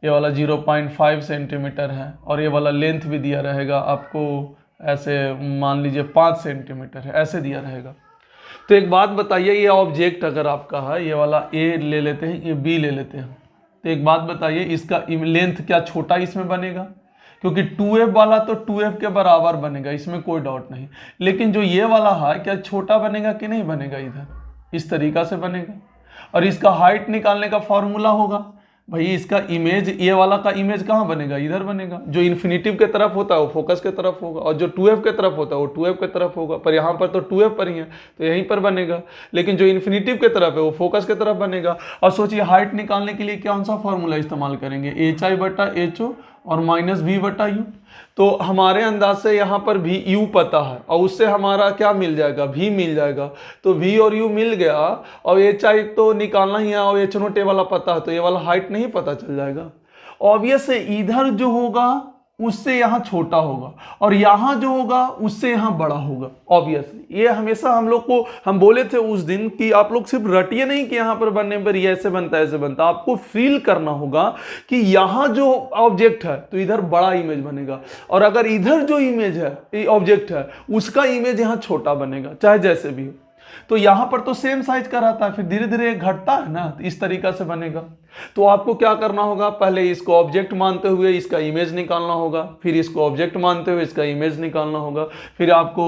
ये वाला 0.5 सेंटीमीटर है, और ये वाला लेंथ भी दिया रहेगा आपको ऐसे, मान लीजिए 5 सेंटीमीटर है, ऐसे दिया रहेगा। तो एक बात बताइए, ये ऑब्जेक्ट अगर आपका है, ये वाला ए ले लेते हैं, ये बी ले लेते हैं, तो एक बात बताइए इसका लेंथ क्या छोटा इसमें बनेगा? क्योंकि 2f वाला तो 2f के बराबर बनेगा, इसमें कोई डाउट नहीं। लेकिन जो ये वाला है क्या छोटा बनेगा कि नहीं बनेगा? इधर इस तरीका से बनेगा। और इसका हाइट निकालने का फॉर्मूला होगा भाई, इसका इमेज, ये वाला का इमेज कहाँ बनेगा? इधर बनेगा। जो इन्फिनिटिव के तरफ होता है वो फोकस के तरफ होगा, और जो 2f के तरफ होता है वो 2f के तरफ होगा। पर यहाँ पर तो 2f पर ही है तो यहीं पर बनेगा, लेकिन जो इन्फिनिटिव के तरफ है वो फोकस के तरफ बनेगा। और सोचिए हाइट निकालने के लिए कौन सा फॉर्मूला इस्तेमाल करेंगे? एच आई बटा एच ओ और माइनस वी बटा यू। तो हमारे अंदाज से यहाँ पर भी u पता है और उससे हमारा क्या मिल जाएगा? v मिल जाएगा। तो v और u मिल गया, और एच आई तो निकालना ही है, और एच नोट ए वाला पता है, तो ये वाला हाइट नहीं पता चल जाएगा। ऑब्वियस है इधर जो होगा उससे यहाँ छोटा होगा, और यहाँ जो होगा उससे यहाँ बड़ा होगा। ऑब्वियस ये हमेशा हम लोग को, हम बोले थे उस दिन कि आप लोग सिर्फ रटिए नहीं कि यहाँ पर बनने पर ये ऐसे बनता है ऐसे बनता, आपको फील करना होगा कि यहाँ जो ऑब्जेक्ट है तो इधर बड़ा इमेज बनेगा, और अगर इधर जो इमेज है ऑब्जेक्ट है उसका इमेज यहाँ छोटा बनेगा, चाहे जैसे भी हो। तो यहाँ पर तो सेम साइज का रहता है, फिर धीरे धीरे घटता है ना, तो इस तरीका से बनेगा। तो आपको क्या करना होगा? पहले इसको ऑब्जेक्ट मानते हुए इसका इमेज निकालना होगा, फिर इसको ऑब्जेक्ट मानते हुए इसका इमेज निकालना होगा, फिर आपको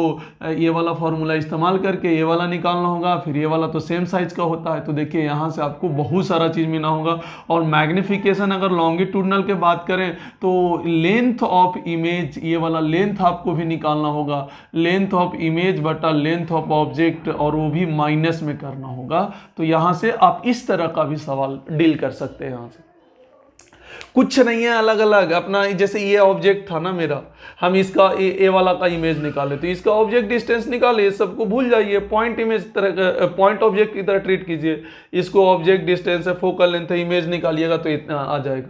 ये वाला फॉर्मूला इस्तेमाल करके ये वाला निकालना होगा, फिर ये वाला तो सेम साइज का होता है। तो देखिए यहाँ से आपको बहुत सारा चीज़ मिला होगा। और मैग्निफिकेशन अगर लॉन्गिट्यूडनल के बात करें तो लेंथ ऑफ इमेज, ये वाला लेंथ आपको भी निकालना होगा, लेंथ ऑफ इमेज बटा लेंथ ऑफ ऑब्जेक्ट, और वो भी माइनस में करना होगा। तो यहाँ से आप इस तरह का भी सवाल डील कर सकते हैं। यहाँ से कुछ नहीं है, अलग अलग अपना, जैसे ये ऑब्जेक्ट था ना मेरा, हम इसका ए वाला का इमेज निकाले तो इसका ऑब्जेक्ट डिस्टेंस निकाले, सबको भूल जाइए, पॉइंट इमेज तरह, पॉइंट ऑब्जेक्ट की तरह ट्रीट कीजिए इसको। ऑब्जेक्ट डिस्टेंस है, फोकल लेंथ है, इमेज निकालिएगा तो इतना आ जाएगा।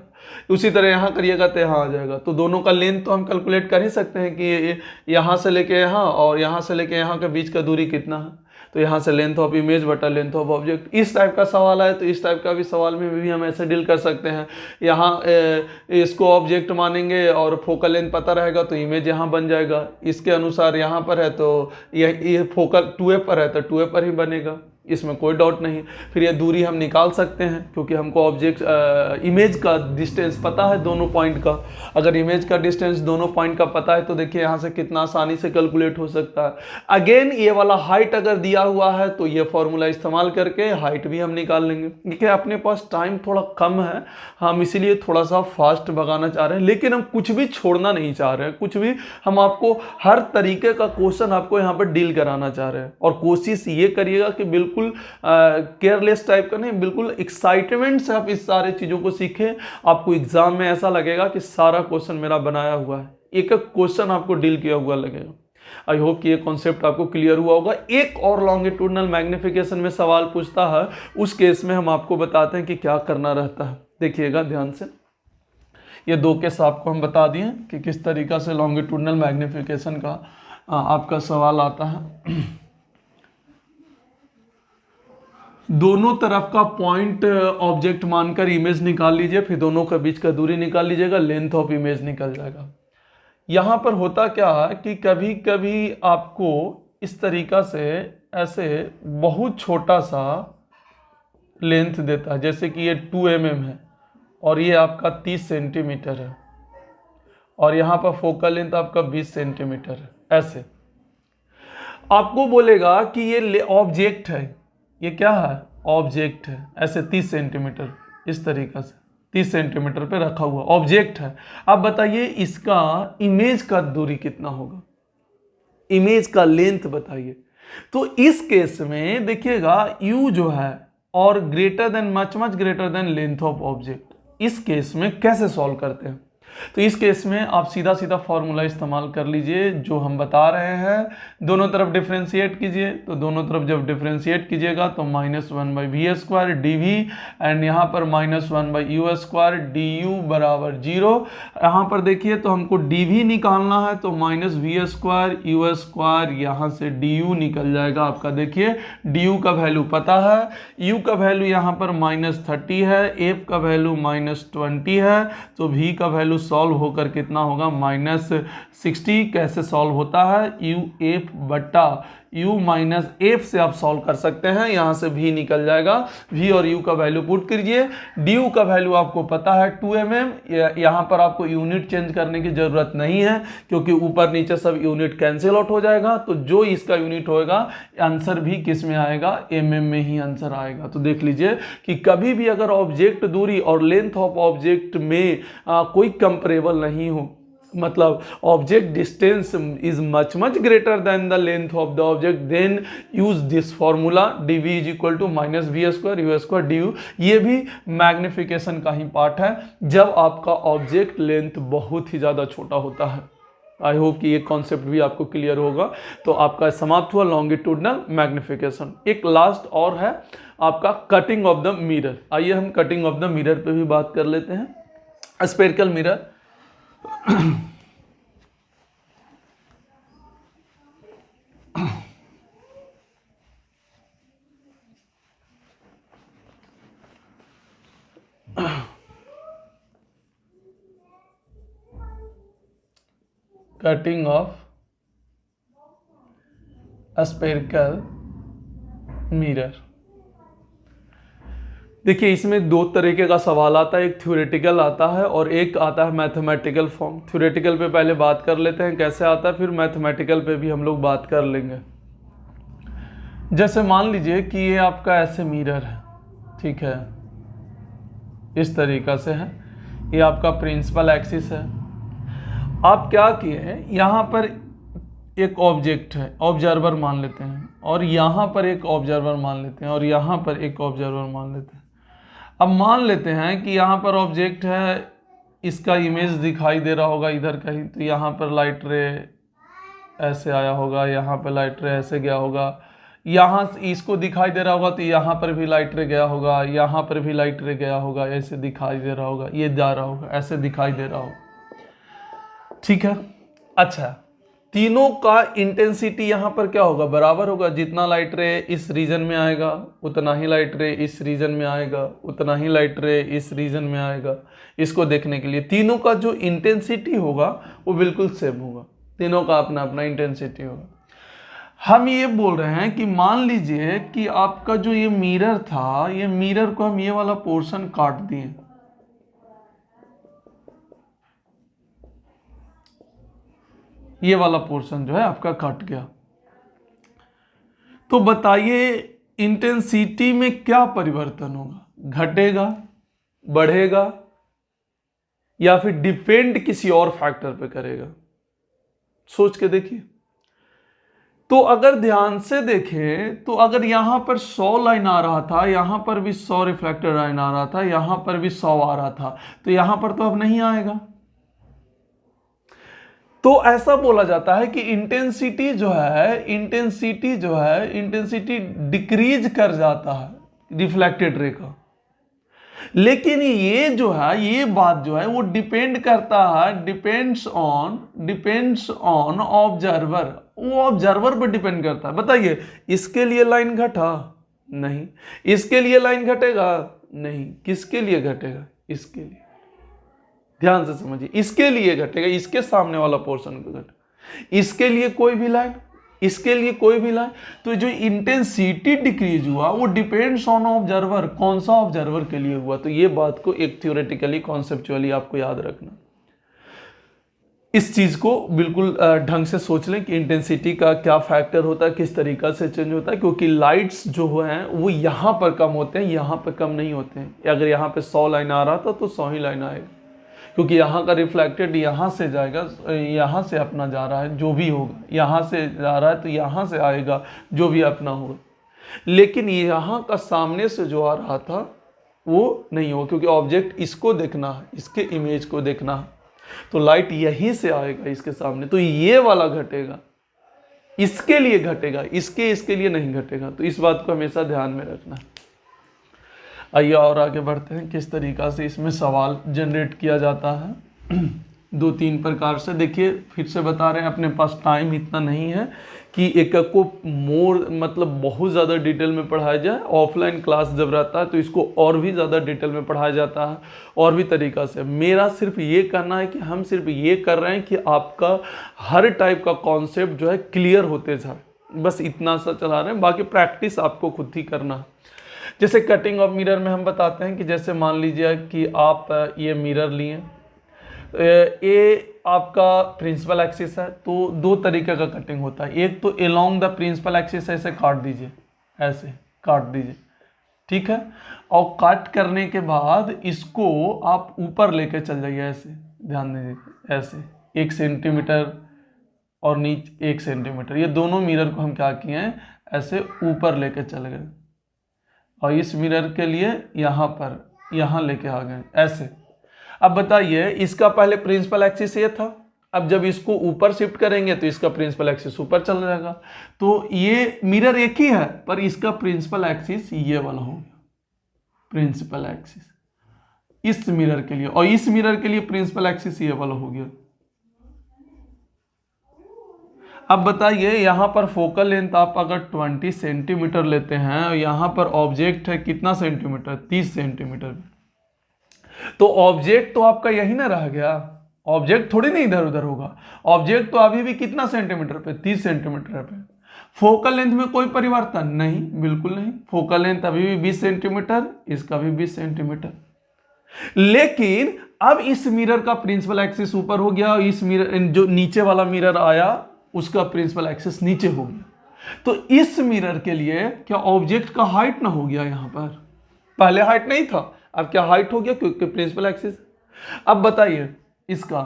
उसी तरह यहाँ करिएगा तो यहाँ आ जाएगा। तो दोनों का लेंथ तो हम कैलकुलेट कर ही सकते हैं कि यहाँ से लेके यहाँ और यहाँ से लेके यहाँ के बीच का दूरी कितना है। तो यहाँ से लेंथ ऑफ इमेज बटा लेंथ ऑफ ऑब्जेक्ट। इस टाइप का सवाल है तो इस टाइप का भी सवाल में भी हम ऐसे डील कर सकते हैं। यहाँ इसको ऑब्जेक्ट मानेंगे और फोकल लेंथ पता रहेगा तो इमेज यहाँ बन जाएगा। इसके अनुसार यहाँ पर है तो ये फोकल 2f पर है तो 2f पर ही बनेगा, इसमें कोई डाउट नहीं। फिर ये दूरी हम निकाल सकते हैं क्योंकि हमको ऑब्जेक्ट इमेज का डिस्टेंस पता है दोनों पॉइंट का। अगर इमेज का डिस्टेंस दोनों पॉइंट का पता है तो देखिए यहाँ से कितना आसानी से कैलकुलेट हो सकता है। अगेन ये वाला हाइट अगर दिया हुआ है तो ये फॉर्मूला इस्तेमाल करके हाइट भी हम निकाल लेंगे। देखिए अपने पास टाइम थोड़ा कम है, हम इसीलिए थोड़ा सा फास्ट भगाना चाह रहे हैं, लेकिन हम कुछ भी छोड़ना नहीं चाह रहे हैं। कुछ भी हम आपको हर तरीके का क्वेश्चन आपको यहाँ पर डील कराना चाह रहे हैं। और कोशिश ये करिएगा कि बिल्कुल केयरलेस टाइप का नहीं, बिल्कुल एक्साइटमेंट से आप इस सारे चीज़ों को सीखें। आपको एग्जाम में ऐसा लगेगा कि सारा क्वेश्चन मेरा बनाया हुआ है, एक एक क्वेश्चन आपको डील किया हुआ लगेगा। आई होप कि ये कॉन्सेप्ट आपको क्लियर हुआ होगा। एक और लॉन्गिट्यूडनल मैग्निफिकेशन में सवाल पूछता है, उस केस में हम आपको बताते हैं कि क्या करना रहता है। देखिएगा ध्यान से, ये दो केस आपको हम बता दिए कि किस तरीका से लॉन्गिट्यूडनल मैग्निफिकेशन का आपका सवाल आता है। दोनों तरफ का पॉइंट ऑब्जेक्ट मानकर इमेज निकाल लीजिए, फिर दोनों के बीच का दूरी निकाल लीजिएगा, लेंथ ऑफ इमेज निकल जाएगा। यहाँ पर होता क्या है कि कभी कभी आपको इस तरीका से ऐसे बहुत छोटा सा लेंथ देता है, जैसे कि ये 2 mm है और ये आपका 30 सेंटीमीटर है और यहाँ पर फोकल लेंथ आपका 20 सेंटीमीटर है। ऐसे आपको बोलेगा कि ये ऑब्जेक्ट है, ये क्या है, ऑब्जेक्ट है, ऐसे 30 सेंटीमीटर इस तरीका से 30 सेंटीमीटर पे रखा हुआ ऑब्जेक्ट है। अब बताइए इसका इमेज का दूरी कितना होगा, इमेज का लेंथ बताइए। तो इस केस में देखिएगा u जो है और greater than much greater then length of object, इस केस में कैसे सॉल्व करते हैं। तो इस केस में आप सीधा सीधा फॉर्मूला इस्तेमाल कर लीजिए जो हम बता रहे हैं, दोनों तरफ डिफरेंशिएट कीजिए। तो दोनों तरफ जब डिफरेंशिएट कीजिएगा तो -1/v² dv एंड यहाँ पर -1/u² du बराबर 0। यहाँ पर देखिए तो हमको dv निकालना है तो -v² u² यहाँ से du निकल जाएगा आपका। देखिए du का वैल्यू पता है, u का वैल्यू यहाँ पर -30 है, f का वैल्यू -20 है, तो v का वैल्यू सॉल्व होकर कितना होगा -60। कैसे सॉल्व होता है, u f बट्टा u माइनस एफ से आप सॉल्व कर सकते हैं, यहाँ से v निकल जाएगा। v और u का वैल्यू पुट करिए, du का वैल्यू आपको पता है 2 mm, यहाँ पर आपको यूनिट चेंज करने की जरूरत नहीं है क्योंकि ऊपर नीचे सब यूनिट कैंसिल आउट हो जाएगा। तो जो इसका यूनिट होगा आंसर भी किस में आएगा, mm में ही आंसर आएगा। तो देख लीजिए कि कभी भी अगर ऑब्जेक्ट दूरी और लेंथ ऑफ ऑब्जेक्ट में कोई कंपेरेबल नहीं हो, मतलब object distance is much greater than the length of the object, then use this formula dv is equal to -v² u² du। ये भी मैग्निफिकेशन का ही पार्ट है जब आपका ऑब्जेक्ट लेंथ बहुत ही ज़्यादा छोटा होता है। आई होप कि ये कॉन्सेप्ट भी आपको क्लियर होगा। तो आपका समाप्त हुआ लॉन्गिट्यूडनल मैग्निफिकेशन। एक लास्ट और है आपका कटिंग ऑफ द मिरर। आइए हम कटिंग ऑफ द मिरर पे भी बात कर लेते हैं। Spherical mirror cutting of spherical mirror. देखिए इसमें दो तरीके का सवाल आता है, एक थ्योरेटिकल आता है और एक आता है मैथमेटिकल फॉर्म। थ्योरेटिकल पे पहले बात कर लेते हैं कैसे आता है, फिर मैथमेटिकल पे भी हम लोग बात कर लेंगे। जैसे मान लीजिए कि ये आपका ऐसे मिरर है, ठीक है, इस तरीका से है, ये आपका प्रिंसिपल एक्सिस है। आप क्या किए, यहाँ पर एक ऑब्जेक्ट है, ऑब्जर्वर मान लेते हैं, और यहाँ पर एक ऑब्जर्वर मान लेते हैं, और यहाँ पर एक ऑब्जर्वर मान लेते हैं। अब मान लेते हैं कि यहाँ पर ऑब्जेक्ट है, इसका इमेज दिखाई दे रहा होगा इधर कहीं, तो यहाँ पर लाइट रे ऐसे आया होगा, यहाँ पर लाइट रे ऐसे गया होगा, यहाँ इसको दिखाई दे रहा होगा तो यहाँ पर भी लाइट रे गया होगा, यहाँ पर भी लाइट रे गया होगा, ऐसे दिखाई दे रहा होगा, ये जा रहा होगा, ऐसे दिखाई दे रहा होगा, ठीक है। अच्छा, तीनों का इंटेंसिटी यहाँ पर क्या होगा, बराबर होगा। जितना लाइट रे इस रीजन में आएगा उतना ही लाइट रे इस रीजन में आएगा, उतना ही लाइट रे इस रीजन में आएगा। इसको देखने के लिए तीनों का जो इंटेंसिटी होगा वो बिल्कुल सेम होगा, तीनों का अपना अपना इंटेंसिटी होगा। हम ये बोल रहे हैं कि मान लीजिए कि आपका जो ये मिरर था, ये मिरर को हम ये वाला पोर्शन काट दिए, ये वाला पोर्शन जो है आपका कट गया, तो बताइए इंटेंसिटी में क्या परिवर्तन होगा, घटेगा, बढ़ेगा, या फिर डिपेंड किसी और फैक्टर पे करेगा। सोच के देखिए। तो अगर ध्यान से देखें तो अगर यहां पर 100 लाइन आ रहा था, यहां पर भी 100 रिफ्लेक्टेड लाइन आ रहा था, यहां पर भी 100 आ रहा था, तो यहां पर तो अब नहीं आएगा। तो ऐसा बोला जाता है कि इंटेंसिटी डिक्रीज कर जाता है रिफ्लेक्टेड रे का। लेकिन ये जो है, ये बात जो है वो डिपेंड करता है, डिपेंड्स ऑन ऑब्जर्वर, वो ऑब्जर्वर पर डिपेंड करता है। बताइए इसके लिए लाइन घटा नहीं। इसके लिए लाइन घटेगा? नहीं। किसके लिए घटेगा? इसके लिए। ध्यान से समझिए, इसके लिए घटेगा, इसके सामने वाला पोर्शन को घटेगा। इसके लिए कोई भी लाइन, इसके लिए कोई भी लाइन। तो जो इंटेंसिटी डिक्रीज हुआ वो डिपेंड्स ऑन ऑब्जर्वर। कौन सा ऑब्जर्वर के लिए हुआ? तो ये बात को एक थ्योरेटिकली कॉन्सेप्चुअली आपको याद रखना। इस चीज को बिल्कुल ढंग से सोच लें कि इंटेंसिटी का क्या फैक्टर होता है, किस तरीका से चेंज होता है, क्योंकि लाइट्स जो हैं वो यहाँ पर कम होते हैं, यहाँ पर कम नहीं होते हैं। अगर यहाँ पे 100 लाइन आ रहा था तो 100 ही लाइन आएगा, क्योंकि यहाँ का रिफ्लेक्टेड यहाँ से जाएगा, यहाँ से अपना जा रहा है जो भी होगा, यहाँ से जा रहा है तो यहाँ से आएगा जो भी अपना होगा। लेकिन यहाँ का सामने से जो आ रहा था वो नहीं होगा, क्योंकि ऑब्जेक्ट इसको देखना है, इसके इमेज को देखना है, तो लाइट यहीं से आएगा इसके सामने, तो ये वाला घटेगा, इसके लिए घटेगा, इसके लिए नहीं घटेगा। तो इस बात को हमेशा ध्यान में रखना। आइए और आगे बढ़ते हैं, किस तरीका से इसमें सवाल जनरेट किया जाता है। 2-3 प्रकार से। देखिए फिर से बता रहे हैं, अपने पास टाइम इतना नहीं है कि एक को मोर मतलब बहुत ज़्यादा डिटेल में पढ़ाया जाए। ऑफलाइन क्लास जब रहता है तो इसको और भी ज़्यादा डिटेल में पढ़ाया जाता है और भी तरीक़ा से। मेरा सिर्फ ये करना है कि हम सिर्फ ये कर रहे हैं कि आपका हर टाइप का कॉन्सेप्ट जो है क्लियर होते जाए, बस इतना सा चला रहे हैं। बाकी प्रैक्टिस आपको खुद ही करना है। जैसे कटिंग ऑफ मिरर में हम बताते हैं कि जैसे मान लीजिए कि आप ये मिरर लिए, ये आपका प्रिंसिपल एक्सिस है, तो 2 तरीके का कटिंग होता है। एक तो अलोंग द प्रिंसिपल एक्सिस ऐसे काट दीजिए, ऐसे काट दीजिए, ठीक है। और काट करने के बाद इसको आप ऊपर लेके चल जाइए, ऐसे ध्यान दीजिए, ऐसे 1 सेंटीमीटर और नीचे 1 सेंटीमीटर, ये दोनों मिरर को हम क्या किए हैं, ऐसे ऊपर लेके चल गए। और इस मिरर के लिए यहाँ पर यहाँ लेके आ गए ऐसे। अब बताइए, इसका पहले प्रिंसिपल एक्सिस ये था, अब जब इसको ऊपर शिफ्ट करेंगे तो इसका प्रिंसिपल एक्सिस ऊपर चल जाएगा। तो ये मिरर एक ही है, पर इसका प्रिंसिपल एक्सिस ये वाला हो गया, प्रिंसिपल एक्सिस इस मिरर के लिए, और इस मिरर के लिए प्रिंसिपल एक्सिस ये वाला हो गया। अब बताइए, यहाँ पर फोकल लेंथ आप अगर 20 सेंटीमीटर लेते हैं और यहाँ पर ऑब्जेक्ट है कितना सेंटीमीटर, 30 सेंटीमीटर, तो ऑब्जेक्ट तो आपका यही ना रह गया, ऑब्जेक्ट थोड़ी नहीं इधर उधर होगा, ऑब्जेक्ट तो अभी भी कितना सेंटीमीटर पे, 30 सेंटीमीटर पे। फोकल लेंथ में कोई परिवर्तन नहीं, बिल्कुल नहीं, फोकल लेंथ अभी भी 20 सेंटीमीटर, इसका भी 20 सेंटीमीटर। लेकिन अब इस मिरर का प्रिंसिपल एक्सिस ऊपर हो गया, इस मिरर जो नीचे वाला मिरर आया उसका प्रिंसिपल एक्सिस नीचे हो गया। तो इस मिरर के लिए क्या ऑब्जेक्ट का हाइट ना हो गया, यहां पर पहले हाइट नहीं था, अब क्या हाइट हो गया, क्योंकि प्रिंसिपल एक्सिस। अब बताइए, इसका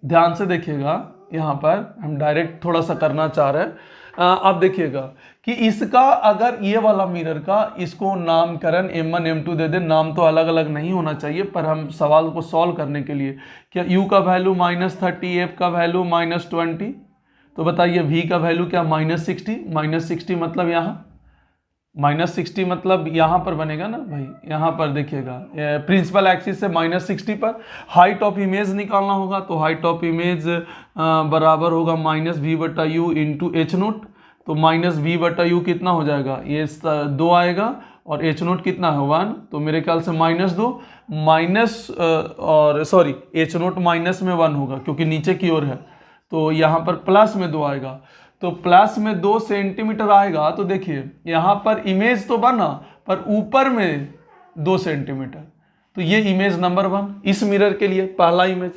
ध्यान से देखिएगा, यहां पर हम डायरेक्ट थोड़ा सा करना चाह रहे हैं। आप देखिएगा कि इसका अगर ये वाला मिरर का इसको नामकरण M1 M2 दे दे, नाम तो अलग अलग नहीं होना चाहिए, पर हम सवाल को सॉल्व करने के लिए, क्या U का वैल्यू -30, F का वैल्यू -20, तो बताइए V का वैल्यू क्या -60, -60 मतलब यहाँ -60 मतलब यहाँ पर बनेगा ना भाई, यहाँ पर देखिएगा प्रिंसिपल एक्सिस से -60 पर हाइट ऑफ इमेज निकालना होगा, तो हाइट ऑफ इमेज बराबर होगा -v/u इंटू h0। तो -v/u कितना हो जाएगा, ये 2 आएगा, और h0 कितना है 1, तो मेरे ख्याल से -2 माइनस और सॉरी h0 माइनस में 1 होगा क्योंकि नीचे की ओर है, तो यहाँ पर प्लस में 2 आएगा, तो प्लस में 2 सेंटीमीटर आएगा। तो देखिए यहाँ पर इमेज तो बना, पर ऊपर में 2 सेंटीमीटर, तो ये इमेज नंबर 1 इस मिरर के लिए पहला इमेज।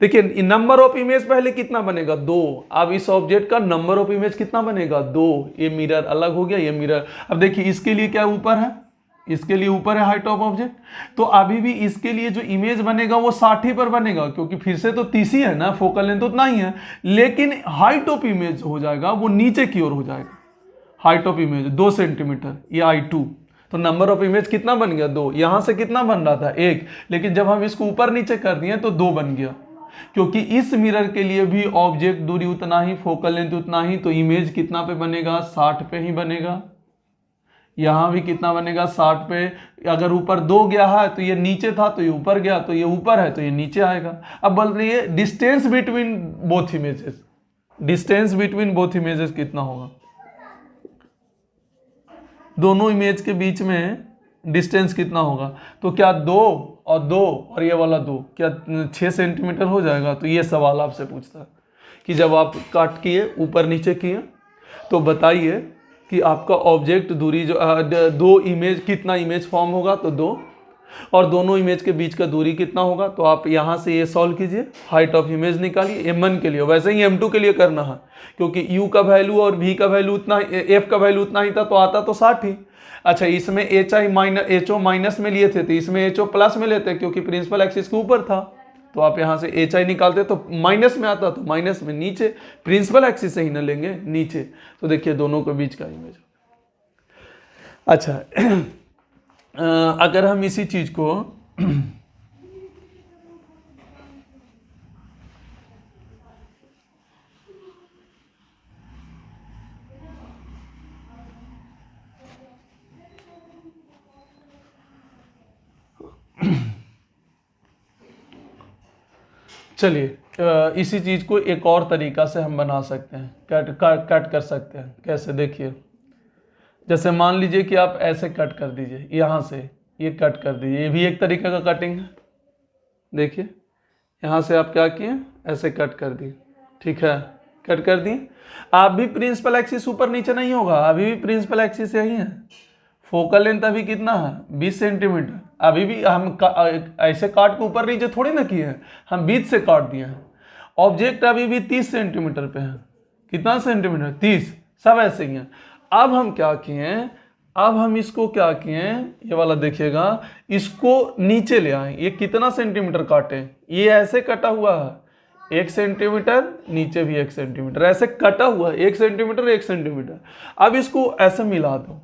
देखिए नंबर ऑफ इमेज पहले कितना बनेगा, 2। अब इस ऑब्जेक्ट का नंबर ऑफ इमेज कितना बनेगा, 2। ये मिरर अलग हो गया, ये मिरर। अब देखिए इसके लिए क्या ऊपर है, इसके लिए ऊपर है हाइट ऑफ ऑब्जेक्ट, तो अभी भी इसके लिए जो इमेज बनेगा वो 60 पर बनेगा, क्योंकि फिर से तो 30 ही है ना, फोकल लेंथ उतना ही है, लेकिन हाइट ऑफ इमेज हो जाएगा वो नीचे की ओर हो जाएगा। हाइट ऑफ इमेज 2 सेंटीमीटर, ये I2, तो नंबर ऑफ इमेज कितना बन गया, 2। यहां से कितना बन रहा था, 1, लेकिन जब हम इसको ऊपर नीचे कर दिए तो 2 बन गया, क्योंकि इस मिरर के लिए भी ऑब्जेक्ट दूरी उतना ही, फोकल लेंथ उतना ही, तो इमेज कितना पे बनेगा, 60 पे ही बनेगा। यहां भी कितना बनेगा, 60 पे। अगर ऊपर 2 गया है तो ये नीचे था, तो ये ऊपर गया, तो ये ऊपर है तो ये नीचे आएगा। अब बोल रही है distance between both images, distance between both images कितना होगा, दोनों इमेज के बीच में डिस्टेंस कितना होगा, तो क्या 2 और 2 और ये वाला 2 क्या 6 सेंटीमीटर हो जाएगा। तो ये सवाल आपसे पूछता है कि जब आप काट किए ऊपर नीचे किए तो बताइए कि आपका ऑब्जेक्ट दूरी जो 2 इमेज कितना इमेज फॉर्म होगा, तो 2 और दोनों इमेज के बीच का दूरी कितना होगा। तो आप यहाँ से ये सॉल्व कीजिए, हाइट ऑफ इमेज निकालिए M1 के लिए, वैसे ही M2 के लिए करना है क्योंकि U का वैल्यू और V का वैल्यू उतना, F का वैल्यू उतना ही था तो आता तो 60 ही। अच्छा, इसमें HO माइनस में लिए थे तो इसमें HO प्लस में लेते क्योंकि प्रिंसिपल एक्सिस के ऊपर था, तो आप यहाँ से HI निकालते तो माइनस में आता, तो माइनस में नीचे प्रिंसिपल एक्सिस से ही ना लेंगे नीचे। तो देखिए दोनों के बीच का इमेज। अच्छा अगर हम इसी चीज को चलिए इसी चीज को एक और तरीका से हम बना सकते हैं, कट कर सकते हैं। कैसे, देखिए जैसे मान लीजिए कि आप ऐसे कट कर दीजिए, यहाँ से ये कट कर दीजिए, ये भी एक तरीका का कटिंग है। देखिए यहाँ से आप क्या किए, ऐसे कट कर दिए, ठीक है, कट कर दिए। आप भी प्रिंसिपल एक्सिस ऊपर नीचे नहीं होगा, अभी भी प्रिंसिपल एक्सिस यही है। फोकल लेंथ अभी कितना है 20 सेंटीमीटर। अभी भी हम ऐसे काट के ऊपर नीचे थोड़ी ना किए हैं, हम बीच से काट दिए हैं। ऑब्जेक्ट अभी भी 30 सेंटीमीटर पे है, कितना सेंटीमीटर 30, सब ऐसे ही हैं। अब हम क्या किए, अब हम इसको क्या किए, ये वाला देखिएगा, इसको नीचे ले आए। ये कितना सेंटीमीटर काटे, ये ऐसे कटा हुआ है 1 सेंटीमीटर, नीचे भी 1 सेंटीमीटर, ऐसे कटा हुआ है 1 सेंटीमीटर 1 सेंटीमीटर। अब इसको ऐसे मिला दो,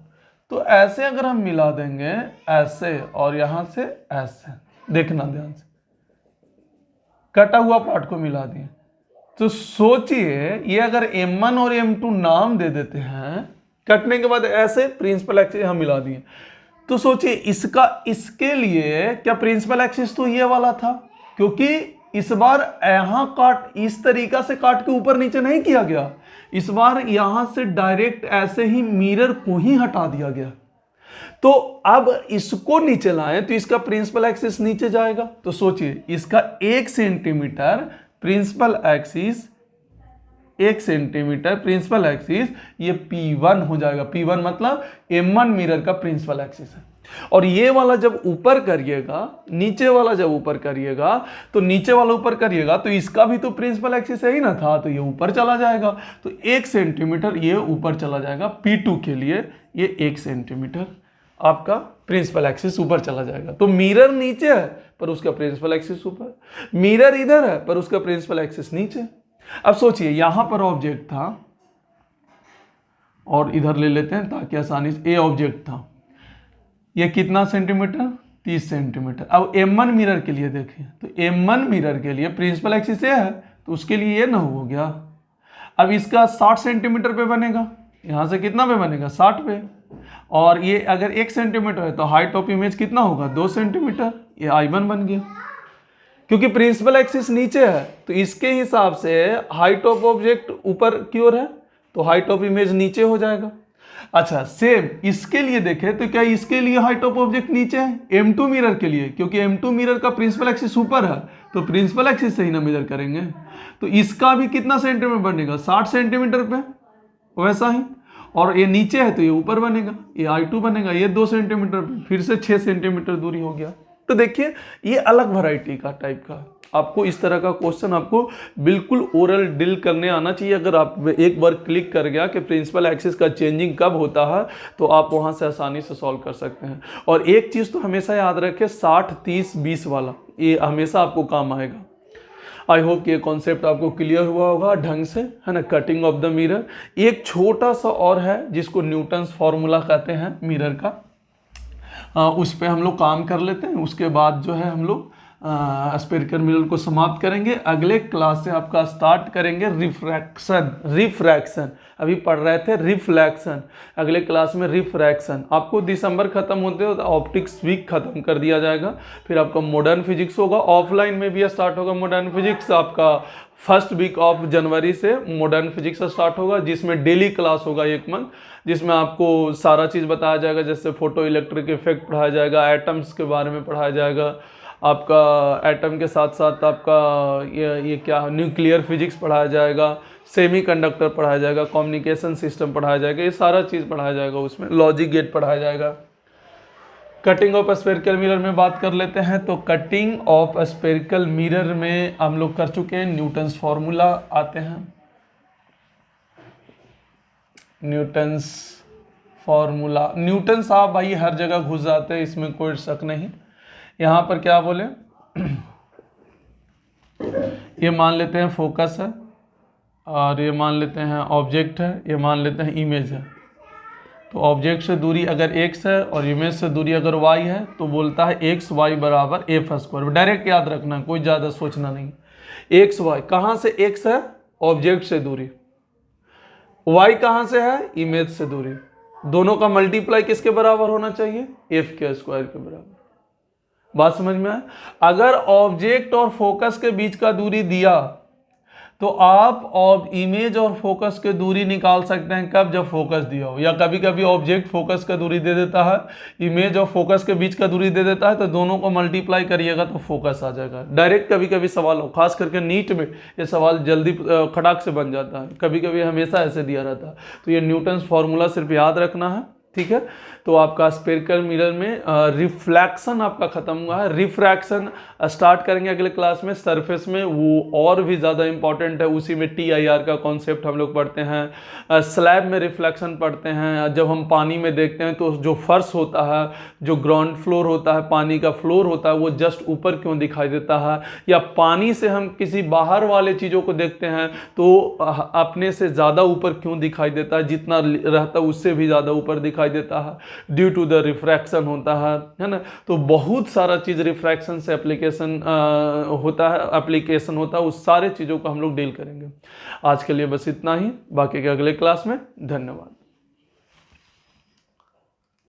तो ऐसे अगर हम मिला देंगे ऐसे और यहां से ऐसे, देखना ध्यान से, कटा हुआ पार्ट को मिला दिए। तो सोचिए ये अगर M1 और M2 नाम दे देते हैं, कटने के बाद ऐसे प्रिंसिपल एक्सिस हम मिला दिए, तो सोचिए इसके लिए क्या प्रिंसिपल एक्सिस तो ये वाला था, क्योंकि इस बार यहां काट इस तरीका से काट के ऊपर नीचे नहीं किया गया, इस बार यहां से डायरेक्ट ऐसे ही मिरर को ही हटा दिया गया। तो अब इसको नीचे लाएं तो इसका प्रिंसिपल एक्सिस नीचे जाएगा। तो सोचिए इसका 1 centimetre principal axis, 1 centimetre principal axis, ये P1 हो जाएगा। P1 मतलब M1 मिरर का प्रिंसिपल एक्सिस है। और ये वाला जब ऊपर करिएगा, नीचे वाला जब ऊपर करिएगा, तो नीचे वाला ऊपर करिएगा तो इसका भी तो प्रिंसिपल एक्सिस है ही ना था, तो ये ऊपर चला जाएगा। तो 1 सेंटीमीटर ये ऊपर चला जाएगा। P2 के लिए ये 1 सेंटीमीटर आपका प्रिंसिपल एक्सिस ऊपर चला जाएगा। तो मिरर नीचे है पर उसका प्रिंसिपल एक्सिस ऊपर, मिरर इधर है पर उसका प्रिंसिपल एक्सिस नीचे। अब सोचिए यहां पर ऑब्जेक्ट था और इधर ले लेते हैं ताकि आसानी से, ये ऑब्जेक्ट था, ये कितना सेंटीमीटर 30 सेंटीमीटर। अब M1 मिरर के लिए देखें तो M1 मिरर के लिए प्रिंसिपल एक्सिस ये है तो उसके लिए ये ना हो गया। अब इसका 60 सेंटीमीटर पे बनेगा, यहां से कितना पे बनेगा 60 पे, और ये अगर 1 सेंटीमीटर है तो हाइट ऑफ इमेज कितना होगा 2 सेंटीमीटर, ये I1 बन गया। क्योंकि प्रिंसिपल एक्सिस नीचे है तो इसके हिसाब से हाइट ऑफ ऑब्जेक्ट ऊपर की ओर है तो हाइट ऑफ इमेज नीचे हो जाएगा। अच्छा सेम इसके लिए देखें तो क्या इसके लिए हाइट ऑफ ऑब्जेक्ट नीचे है M2 मिरर के लिए, क्योंकि M2 मिरर का प्रिंसिपल एक्सिस ऊपर है तो प्रिंसिपल एक्सिस से ही ना मेजर करेंगे। तो इसका भी कितना सेंटीमीटर बनेगा 60 सेंटीमीटर पे, वैसा ही, और ये नीचे है तो ये ऊपर बनेगा, ये I2 बनेगा, ये 2 सेंटीमीटर पे, फिर से 6 सेंटीमीटर दूरी हो गया। तो देखिए ये अलग वैरायटी का टाइप का, आपको इस तरह का क्वेश्चन आपको बिल्कुल ओरल डील करने आना चाहिए। अगर आप एक बार क्लिक कर गया कि प्रिंसिपल एक्सिस का चेंजिंग कब होता है तो आप वहां से आसानी से सॉल्व कर सकते हैं। और एक चीज़ तो हमेशा याद रखें 60-30-20 वाला, ये हमेशा आपको काम आएगा। आई होप कि ये कॉन्सेप्ट आपको क्लियर हुआ होगा ढंग से, है ना, कटिंग ऑफ द मिरर। एक छोटा सा और है जिसको न्यूटन्स फॉर्मूला कहते हैं मिरर का, उस पर हम लोग काम कर लेते हैं, उसके बाद जो है हम लोग स्फेरिकल मिरर को समाप्त करेंगे। अगले क्लास से आपका स्टार्ट करेंगे रिफ्रैक्शन। अभी पढ़ रहे थे रिफ्लेक्शन, अगले क्लास में रिफ्रैक्शन। आपको दिसंबर खत्म होते हो तो ऑप्टिक्स वीक खत्म कर दिया जाएगा, फिर आपका मॉडर्न फिजिक्स होगा। ऑफलाइन में भी स्टार्ट होगा मॉडर्न फिजिक्स, आपका फर्स्ट वीक ऑफ जनवरी से मॉडर्न फिजिक्स स्टार्ट होगा, जिसमें डेली क्लास होगा 1 मंथ, जिसमें आपको सारा चीज़ बताया जाएगा, जैसे फोटो इलेक्ट्रिक इफेक्ट पढ़ाया जाएगा, एटम्स के बारे में पढ़ाया जाएगा, आपका एटम के साथ साथ आपका ये क्या न्यूक्लियर फिजिक्स पढ़ाया जाएगा, सेमीकंडक्टर पढ़ाया जाएगा, कम्युनिकेशन सिस्टम पढ़ाया जाएगा, ये सारा चीज़ पढ़ाया जाएगा। उसमें लॉजिक गेट पढ़ाया जाएगा। कटिंग ऑफ स्फेरिकल मिरर में बात कर लेते हैं। तो कटिंग ऑफ स्फेरिकल मिरर में हम लोग कर चुके हैं, न्यूटन्स फॉर्मूला आते हैं। न्यूटन्स फॉर्मूला, न्यूटन साहब भाई हर जगह घुस जाते हैं, इसमें कोई शक नहीं। यहाँ पर क्या बोले ये मान लेते हैं फोकस है, और ये मान लेते हैं ऑब्जेक्ट है, ये मान लेते हैं इमेज है। तो ऑब्जेक्ट से दूरी अगर x है और इमेज से दूरी अगर y है तो बोलता है एक्स वाई बराबर एफ स्क्वायर। डायरेक्ट याद रखना, कोई ज़्यादा सोचना नहीं। एक्स वाई कहाँ से x है, ऑब्जेक्ट से दूरी, y कहाँ से है, इमेज से दूरी, दोनों का मल्टीप्लाई किसके बराबर होना चाहिए, f के स्क्वायर के बराबर। बात समझ में आए। अगर ऑब्जेक्ट और फोकस के बीच का दूरी दिया तो आप इमेज और फोकस के दूरी निकाल सकते हैं कब, जब फोकस दिया हो, या कभी कभी ऑब्जेक्ट फोकस का दूरी दे देता है, इमेज और फोकस के बीच का दूरी दे देता है, तो दोनों को मल्टीप्लाई करिएगा तो फोकस आ जाएगा। डायरेक्ट कभी कभी सवाल हो, खास करके नीट में ये सवाल जल्दी खटाक से बन जाता है, कभी कभी हमेशा ऐसे दिया रहता है। तो ये न्यूटन्स फॉर्मूला सिर्फ याद रखना है, ठीक है। तो आपका स्फेरिकल मिरर में रिफ्लेक्शन आपका खत्म हुआ है। रिफ्रैक्शन स्टार्ट करेंगे अगले क्लास में, सरफेस में, वो और भी ज़्यादा इंपॉर्टेंट है। उसी में TIR का कॉन्सेप्ट हम लोग पढ़ते हैं। स्लैब में रिफ्लेक्शन पढ़ते हैं। जब हम पानी में देखते हैं तो जो फर्श होता है, जो ग्राउंड फ्लोर होता है, पानी का फ्लोर होता है, वो जस्ट ऊपर क्यों दिखाई देता है, या पानी से हम किसी बाहर वाले चीज़ों को देखते हैं तो अपने से ज़्यादा ऊपर क्यों दिखाई देता है, जितना रहता है उससे भी ज़्यादा ऊपर दिखाई देता है, ड्यू टू द रिफ्रैक्शन होता है ना। तो बहुत सारा चीज़ रिफ्रैक्शन से एप्लीकेशन होता है, उस सारे चीज़ों को हम लोग डील करेंगे। आज के लिए बस इतना ही, बाकी के अगले क्लास में। धन्यवाद।